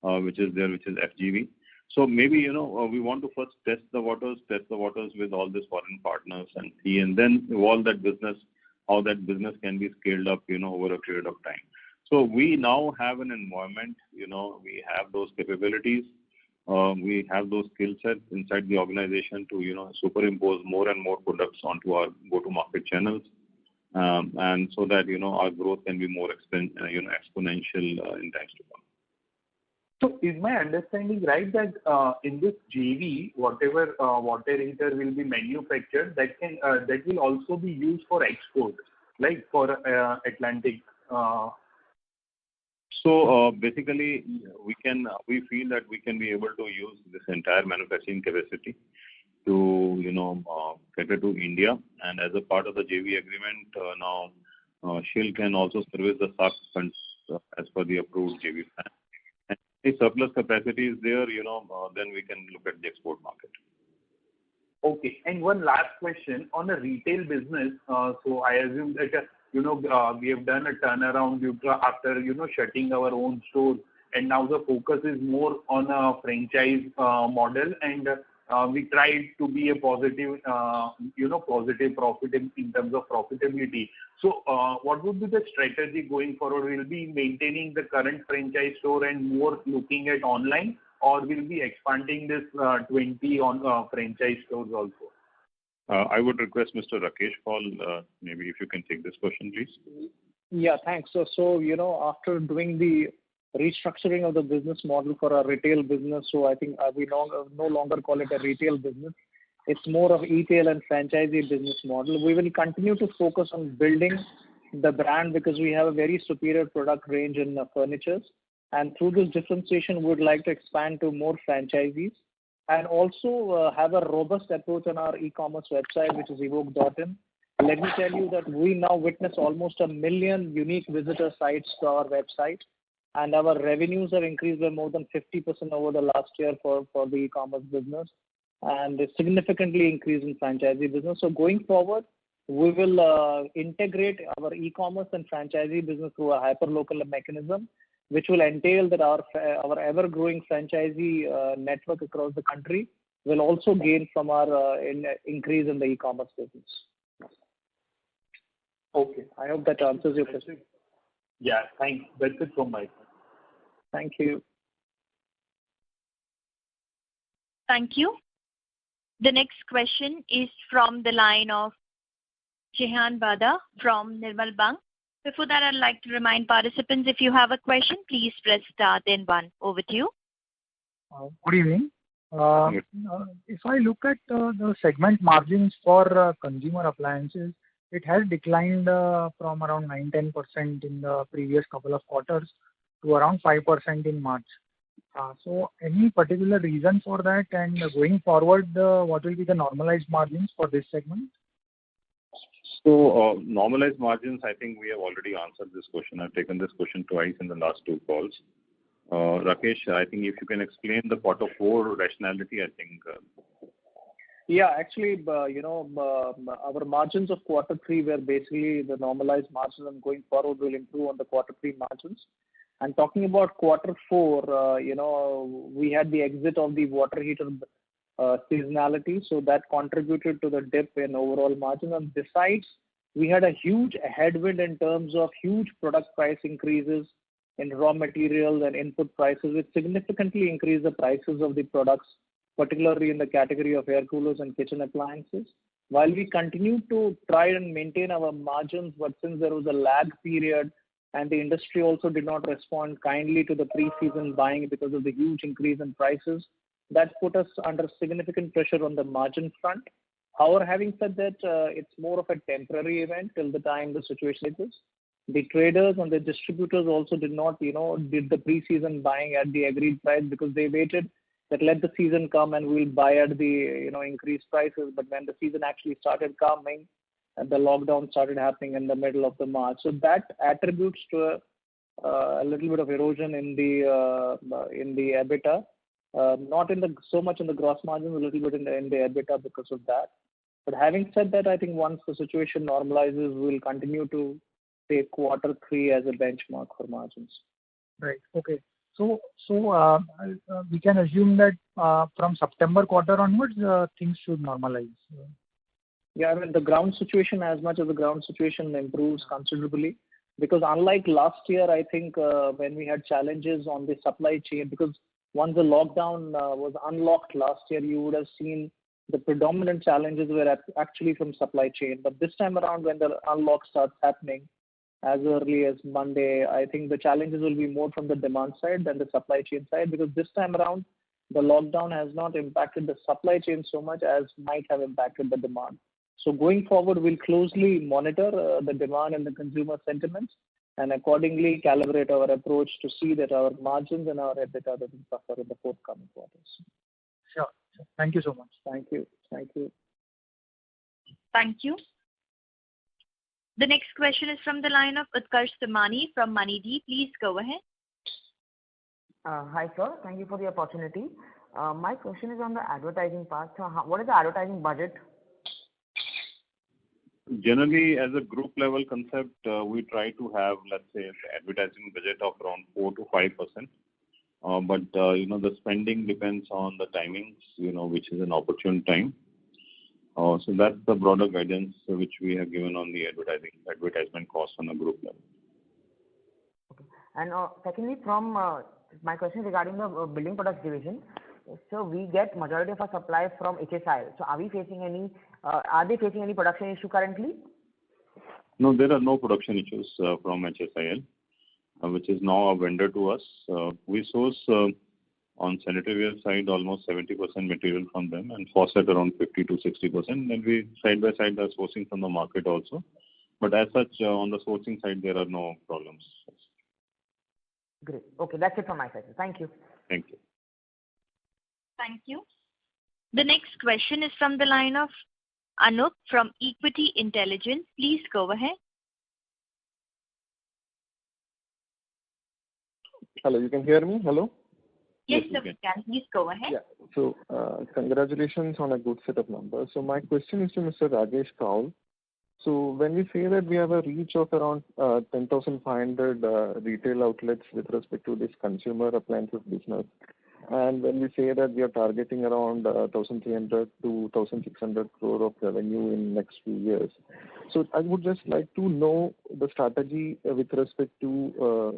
which is FGV. So maybe we want to first test the waters with all these foreign partners and see, and then evolve that business, how that business can be scaled up over a period of time. So we now have an environment, we have those capabilities, we have those skill sets inside the organization to superimpose more and more products onto our go-to-market channels, and so that our growth can be more exponential in times to come. So is my understanding right that in this JV, whatever water heater will be manufactured, that will also be used for export, like for Atlantic? So basically, we feel that we can be able to use this entire manufacturing capacity to cater to India, and as a part of the JV agreement, now SHIL can also service the SAARC funds as per the approved JV plan. And if surplus capacity is there, then we can look at the export market. Okay. And one last question on the retail business. So I assume that we have done a turnaround after shutting our own stores, and now the focus is more on a franchise model, and we tried to be a positive profit in terms of profitability. So what would be the strategy going forward? Will be maintaining the current franchise store and more looking at online, or will be expanding this 20 on franchise stores also? I would request Mr. Rakesh Paul, maybe if you can take this question, please. Yeah, thanks. So after doing the restructuring of the business model for our retail business, so I think we no longer call it a retail business. It's more of e-tail and franchisee business model. We will continue to focus on building the brand because we have a very superior product range in furnitures. And through this differentiation, we would like to expand to more franchisees and also have a robust approach on our e-commerce website, which is evoke.in. Let me tell you that we now witness almost 1 million unique visitor sites to our website, and our revenues have increased by more than 50% over the last year for the e-commerce business, and a significantly increase in franchisee business. So going forward, we will integrate our e-commerce and franchisee business through a hyperlocal mechanism, which will entail that our ever-growing franchisee network across the country will also gain from our increase in the e-commerce business. Okay. I hope that answers your question. Yeah, thanks. That's it from my side. Thank you. Thank you. The next question is from the line of Jehan Bada from Nirmal Bang. Before that, I'd like to remind participants, if you have a question, please press star then 1. Over to you. Good evening. If I look at the segment margins for consumer appliances, it has declined from around 9-10% in the previous couple of quarters to around 5% in March. So any particular reason for that, and going forward, what will be the normalized margins for this segment? So normalized margins, I think we have already answered this question. I've taken this question twice in the last 2 calls. Rakesh, I think if you can explain the quarter 4 rationality, I think. Yeah, actually, our margins of quarter 3 were basically the normalized margins, and going forward will improve on the quarter 3 margins. And talking about quarter 4, we had the exit of the water heater seasonality, so that contributed to the dip in overall margin. And besides, we had a huge headwind in terms of huge product price increases in raw materials and input prices, which significantly increased the prices of the products, particularly in the category of air coolers and kitchen appliances. While we continue to try and maintain our margins, but since there was a lag period and the industry also did not respond kindly to the pre-season buying because of the huge increase in prices, that put us under significant pressure on the margin front. However, having said that, it's more of a temporary event till the time the situation is. The traders and the distributors also did not, did the pre-season buying at the agreed price because they waited that let the season come and we'll buy at the, increased prices. But when the season actually started coming, and the lockdown started happening in the middle of the March. So that attributes to a little bit of erosion in the EBITDA. Not so much in the gross margin, a little bit in the EBITDA because of that. But having said that, I think once the situation normalizes, we'll continue to take quarter 3 as a benchmark for margins. Right. Okay. So we can assume that from September quarter onwards, things should normalize. Yeah, I mean, the ground situation, as much as the ground situation improves considerably, because unlike last year, I think when we had challenges on the supply chain, because once the lockdown was unlocked last year, you would have seen the predominant challenges were actually from supply chain. But this time around, when the unlock starts happening as early as Monday, I think the challenges will be more from the demand side than the supply chain side, because this time around, the lockdown has not impacted the supply chain so much as might have impacted the demand. So going forward, we'll closely monitor the demand and the consumer sentiments and accordingly calibrate our approach to see that our margins and our EBITDA doesn't suffer in the forthcoming quarters. Sure. Thank you so much. Thank you. Thank you. The next question is from the line of Utkarsh Somani from Moneybee. Please go ahead. Hi, sir. Thank you for the opportunity. My question is on the advertising part. So what is the advertising budget? Generally, as a group level concept, we try to have, let's say, advertising budget of around 4 to 5%. But the spending depends on the timings, which is an opportune time. So that's the broader guidance which we have given on the advertisement cost on a group level. Okay. And secondly, from my question is regarding the building products division. So we get majority of our supply from HSIL. So are they facing any production issue currently? No, there are no production issues from HSIL, which is now a vendor to us. We source on sanitaryware side almost 70% material from them, and faucet around 50 to 60%. And we side by side are sourcing from the market also. But as such, on the sourcing side, there are no problems. Great. Okay, that's it from my side. Thank you. Thank you. Thank you. The next question is from the line of Anup from Equity Intelligence. Please go ahead. Hello, you can hear me? Hello? Yes, sir, we can. Please go ahead. Yeah. So, congratulations on a good set of numbers. So, my question is to Mr. Rajesh Kaul. So, when we say that we have a reach of around 10,500 retail outlets with respect to this consumer appliances business, and when we say that we are targeting around 1,300 to 1,600 crore of revenue in next few years. So I would just like to know the strategy with respect to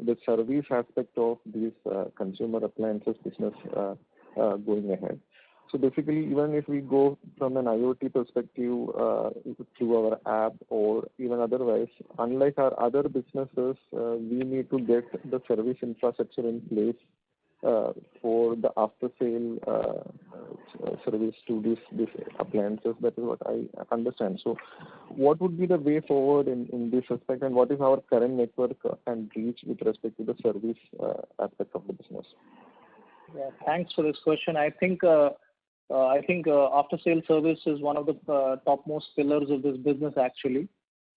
the service aspect of this consumer appliances business going ahead. So basically, even if we go from an IoT perspective through our app or even otherwise, unlike our other businesses, we need to get the service infrastructure in place for the after-sale service to these appliances. That is what I understand. So what would be the way forward in this aspect, and what is our current network and reach with respect to the service aspect of the business? Yeah, thanks for this question. I think after-sale service is one of the topmost pillars of this business actually,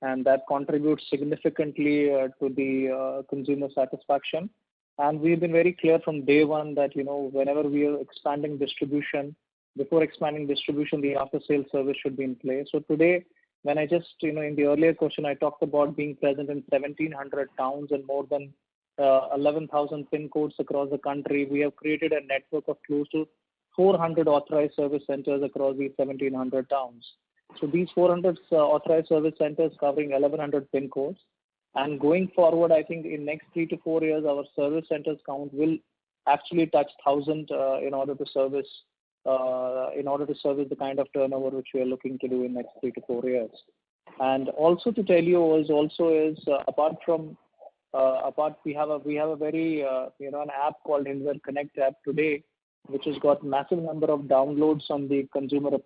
and that contributes significantly to the consumer satisfaction. And we've been very clear from day one that, whenever we are expanding distribution, before expanding distribution, the after-sale service should be in place. So today, when I just, in the earlier question, I talked about being present in 1,700 towns and more than 11,000 PIN codes across the country. We have created a network of close to 400 authorized service centers across these 1,700 towns. So these 400 authorized service centers covering 1,100 PIN codes. And going forward, I think in next 3 to 4 years, our service centers count will actually touch 1,000 in order to service the kind of turnover which we are looking to do in next 3 to 4 years. And also to tell you is we have a very an app called Hinware Connect app today, which has got massive number of downloads on the consumers'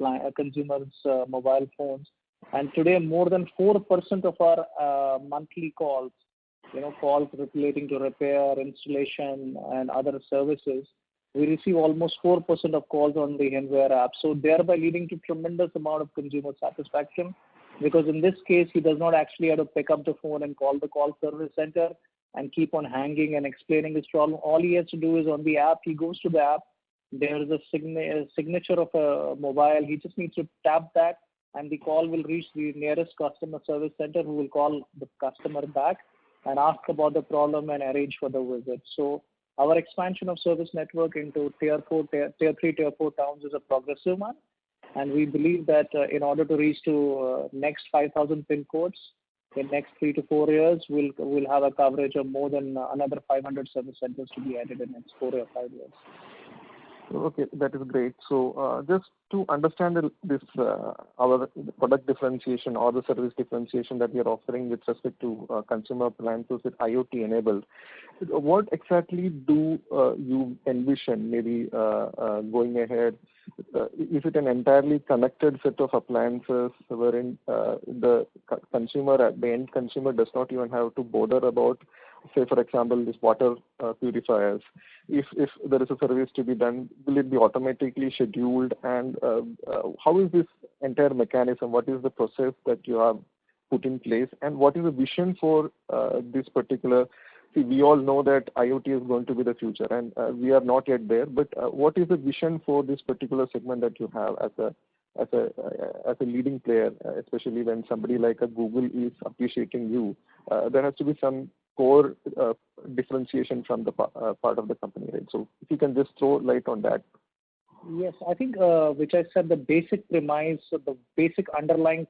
mobile phones. And today, more than 4% of our monthly calls, calls relating to repair, installation, and other services, we receive almost 4% of calls on the Hinware app. So thereby leading to tremendous amount of consumer satisfaction, because in this case, he does not actually have to pick up the phone and call the call service center and keep on hanging and explaining his problem. All he has to do is on the app, he goes to the app, there is a signature of a mobile, he just needs to tap that, and the call will reach the nearest customer service center, who will call the customer back and ask about the problem and arrange for the visit. So our expansion of service network into tier 3, tier 4 towns is a progressive one. And we believe that in order to reach to next 5,000 PIN codes in next 3 to 4 years, we'll have a coverage of more than another 500 service centers to be added in next 4 or 5 years. Okay, that is great. So just to understand this, our product differentiation or the service differentiation that we are offering with respect to consumer appliances with IoT enabled, what exactly do you envision maybe going ahead? Is it an entirely connected set of appliances wherein the end consumer does not even have to bother about, say, for example, this water purifiers? If there is a service to be done, will it be automatically scheduled? And how is this entire mechanism? What is the process that you have put in place? And what is the vision for this particular? See, we all know that IoT is going to be the future, and we are not yet there. But what is the vision for this particular segment that you have as a leading player, especially when somebody like a Google is appreciating you? There has to be some core differentiation from the part of the company, right? So if you can just throw light on that. Yes, I think which I said, the basic premise, the basic underlying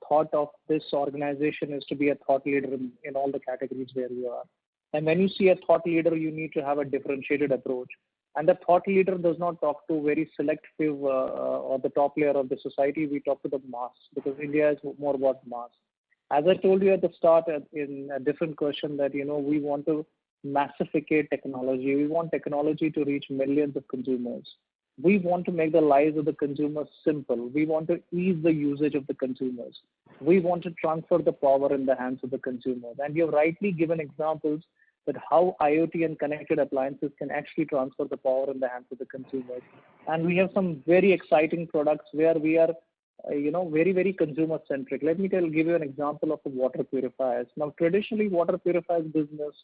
thought of this organization is to be a thought leader in all the categories where we are. And when you see a thought leader, you need to have a differentiated approach. And the thought leader does not talk to very selective or the top layer of the society. We talk to the mass, because India is more about mass. As I told you at the start in a different question that, we want to massificate technology. We want technology to reach millions of consumers. We want to make the lives of the consumers simple. We want to ease the usage of the consumers. We want to transfer the power in the hands of the consumers. And you have rightly given examples that how IoT and connected appliances can actually transfer the power in the hands of the consumers. And we have some very exciting products where we are, very, very consumer centric. Let me give you an example of the water purifiers. Now, traditionally, water purifiers business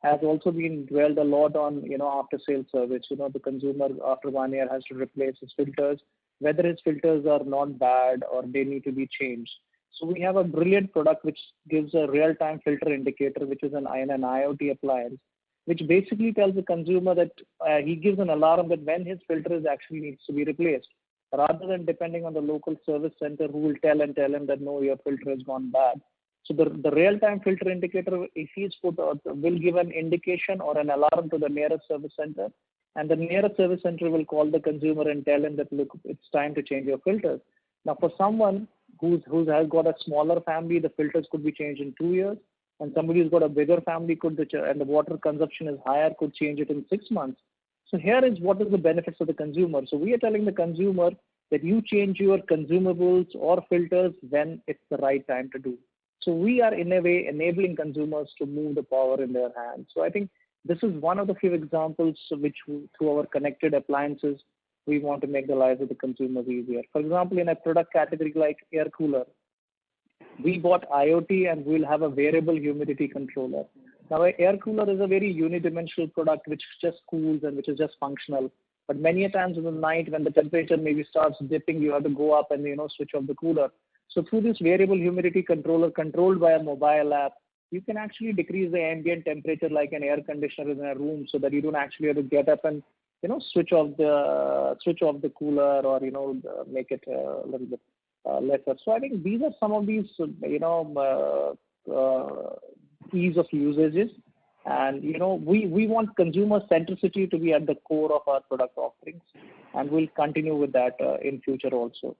has also been dwelled a lot on, after sales service. The consumer after 1 year has to replace his filters, whether his filters are not bad or they need to be changed. So we have a brilliant product which gives a real-time filter indicator, which is an IoT appliance, which basically tells the consumer that he gives an alarm that when his filter actually needs to be replaced, rather than depending on the local service center who will tell him that no, your filter has gone bad. So the real-time filter indicator, if he's put out, will give an indication or an alarm to the nearest service center, and the nearest service center will call the consumer and tell him that, look, it's time to change your filters. Now, for someone who has got a smaller family, the filters could be changed in 2 years, and somebody who's got a bigger family and the water consumption is higher could change it in 6 months. So here is what is the benefits of the consumer. So we are telling the consumer that you change your consumables or filters when it's the right time to do. So we are in a way enabling consumers to move the power in their hands. So I think this is one of the few examples which through our connected appliances, we want to make the lives of the consumers easier. For example, in a product category like air cooler, we bought IoT and we'll have a variable humidity controller. Now, an air cooler is a very unidimensional product which just cools and which is just functional. But many a times in the night when the temperature maybe starts dipping, you have to go up and switch off the cooler. So through this variable humidity controller controlled by a mobile app, you can actually decrease the ambient temperature like an air conditioner in a room, so that you don't actually have to get up and switch off the cooler or make it a little bit lesser. So I think these are some of these ease of usages, and we want consumer centricity to be at the core of our product offerings, and we'll continue with that in future also.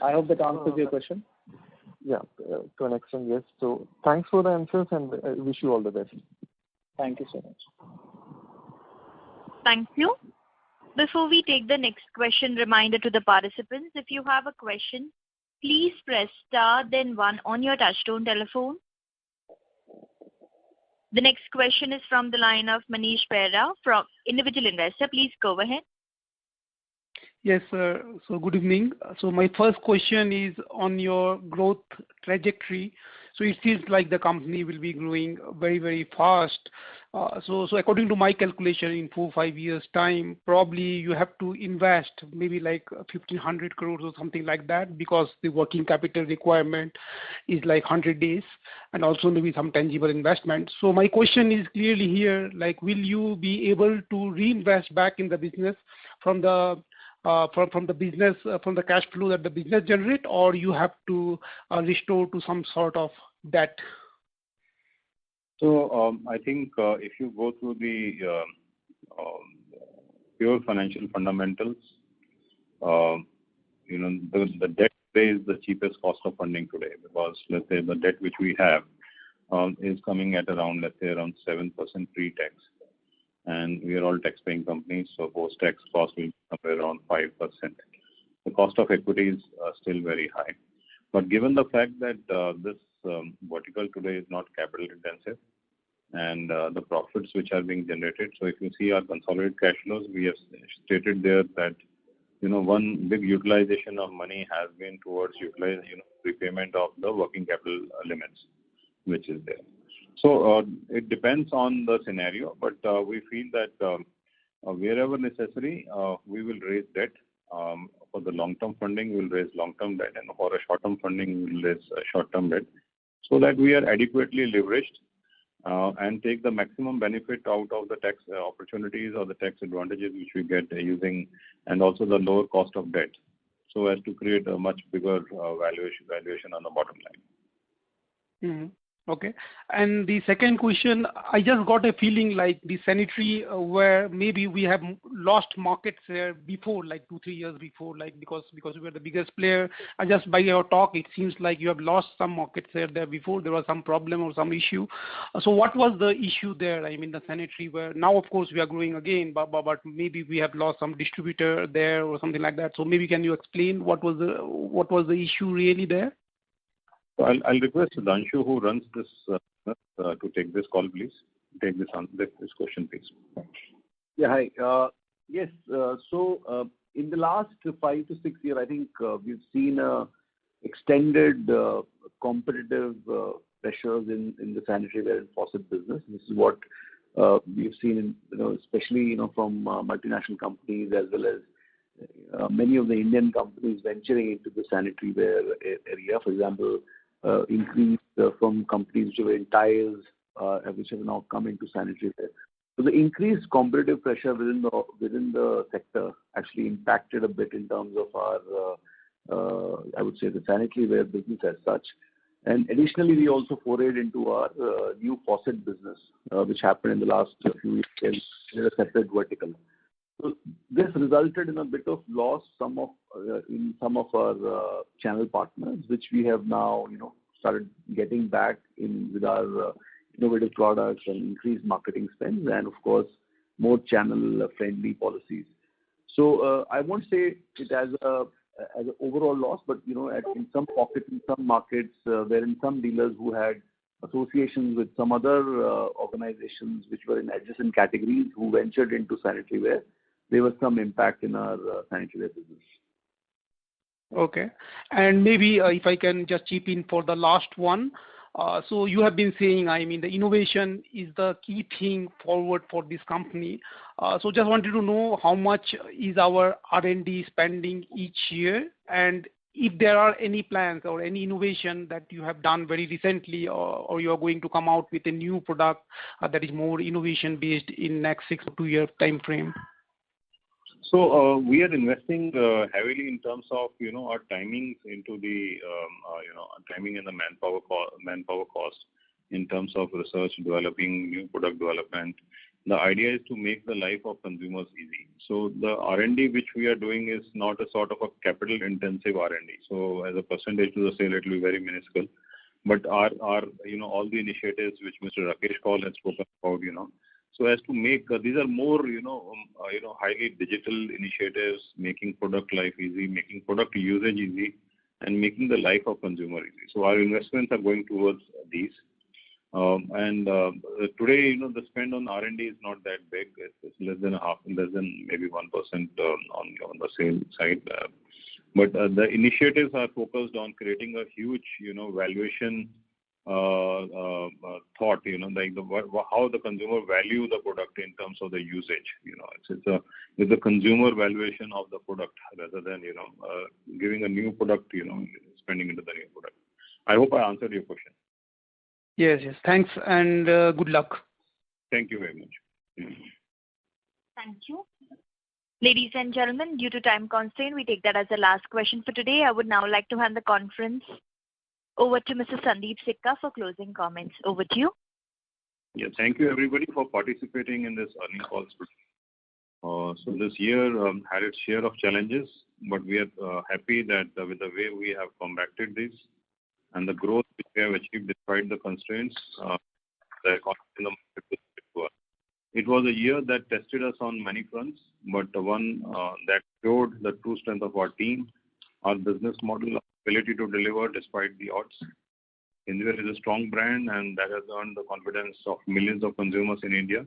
I hope that answers your question. Yeah, to an extent, yes. So thanks for the answers, and I wish you all the best. Thank you so much. Thank you. Before we take the next question, reminder to the participants, if you have a question, please press star then 1 on your touchtone telephone. The next question is from the line of Manish Pera from Individual Investor. Please go ahead. Yes, sir. So good evening. So my first question is on your growth trajectory. So it seems like the company will be growing very, very fast. So according to my calculation, in 4-5 years' time, probably you have to invest maybe like 1,500 crores or something like that, because the working capital requirement is like 100 days, and also maybe some tangible investment. So my question is clearly here, like, will you be able to reinvest back in the business from the business, from the cash flow that the business generate, or you have to restore to some sort of debt? So I think if you go through the pure financial fundamentals, the debt today is the cheapest cost of funding today, because let's say the debt which we have is coming at around 7% pre-tax. And we are all tax-paying companies, so post-tax cost will be somewhere around 5%. The cost of equity is still very high. But given the fact that this vertical today is not capital intensive, and the profits which are being generated, so if you see our consolidated cash flows, we have stated there that one big utilization of money has been towards repayment of the working capital limits, which is there. So it depends on the scenario, but we feel that wherever necessary, we will raise debt. For the long-term funding, we will raise long-term debt, and for a short-term funding, we will raise short-term debt, so that we are adequately leveraged and take the maximum benefit out of the tax opportunities or the tax advantages which we get using, and also the lower cost of debt, so as to create a much bigger valuation on the bottom line. Mm-hmm. Okay. And the second question, I just got a feeling like the sanitary where maybe we have lost market share before, like 2-3 years before, like because we were the biggest player. And just by your talk, it seems like you have lost some market share there before. There was some problem or some issue. So what was the issue there? I mean, the sanitary where now, of course, we are growing again, but maybe we have lost some distributor there or something like that. So maybe can you explain what was the issue really there? So I'll request Sudhanshu, who runs this, to take this call, please. Take this question, please. Yeah, hi. Yes, so in the last 5 to 6 years, I think we've seen extended competitive pressures in the sanitary ware and faucet business. This is what we've seen, especially from multinational companies as well as many of the Indian companies venturing into the sanitary ware area. For example, increase from companies which were in tiles, which have now come into sanitary ware. So the increased competitive pressure within the sector actually impacted a bit in terms of our, I would say, the sanitary ware business as such. And additionally, we also forayed into our new faucet business, which happened in the last few years in a separate vertical. So this resulted in a bit of loss in some of our channel partners, which we have now started getting back in with our innovative products and increased marketing spends, and of course more channel friendly policies. So I won't say it as an overall loss, but in some pockets, in some markets, wherein some dealers who had associations with some other organizations which were in adjacent categories who ventured into sanitary ware, there was some impact in our sanitary ware business. Okay. And maybe if I can just chip in for the last one. So you have been saying, I mean, the innovation is the key thing forward for this company. So just wanted to know how much is our R&D spending each year, and if there are any plans or any innovation that you have done very recently, or you are going to come out with a new product that is more innovation based in next 6 to 2 year time frame. So we are investing heavily in terms of our timings into the timing and the manpower cost in terms of research, developing new product development. The idea is to make the life of consumers easy. So the R&D which we are doing is not a sort of a capital intensive R&D. So as a percentage to the sale, it will be very minuscule. But our all the initiatives which Mr. Rakesh Kaul has spoken about, so as to make these are more highly digital initiatives, making product life easy, making product usage easy, and making the life of consumer easy. So our investments are going towards these. Today, the spend on R&D is not that big. It's less than maybe 1% on the sale side. But the initiatives are focused on creating a huge, valuation thought, like how the consumer value the product in terms of the usage. It's a consumer valuation of the product rather than giving a new product, spending into the new product. I hope I answered your question. Yes. Thanks and good luck. Thank you very much. Thank you. Ladies and gentlemen, due to time constraint, we take that as the last question for today. I would now like to hand the conference over to Mr. Sandeep Sikka for closing comments. Over to you. Yeah, thank you everybody for participating in this earnings call. So this year had its share of challenges, but we are happy that with the way we have combated this and the growth which we have achieved despite the constraints, the economy in the market was poor. It was a year that tested us on many fronts, but one that showed the true strength of our team, our business model, ability to deliver despite the odds. Indiware is a strong brand and that has earned the confidence of millions of consumers in India.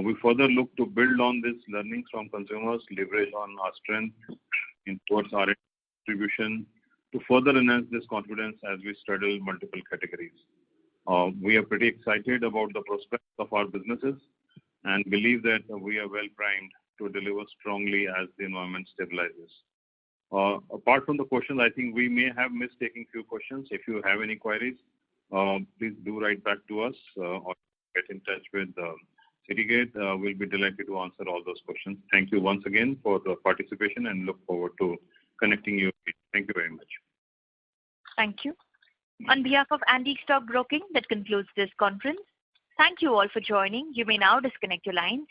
We further look to build on these learnings from consumers, leverage on our strength towards our distribution to further enhance this confidence as we straddle multiple categories. We are pretty excited about the prospects of our businesses and believe that we are well primed to deliver strongly as the environment stabilizes. Apart from the questions, I think we may have missed taking few questions. If you have any queries, please do write back to us or get in touch with Citygate. We'll be delighted to answer all those questions. Thank you once again for the participation and look forward to connecting you. Thank you very much. Thank you. On behalf of Antique Stock Broking, that concludes this conference. Thank you all for joining. You may now disconnect your lines.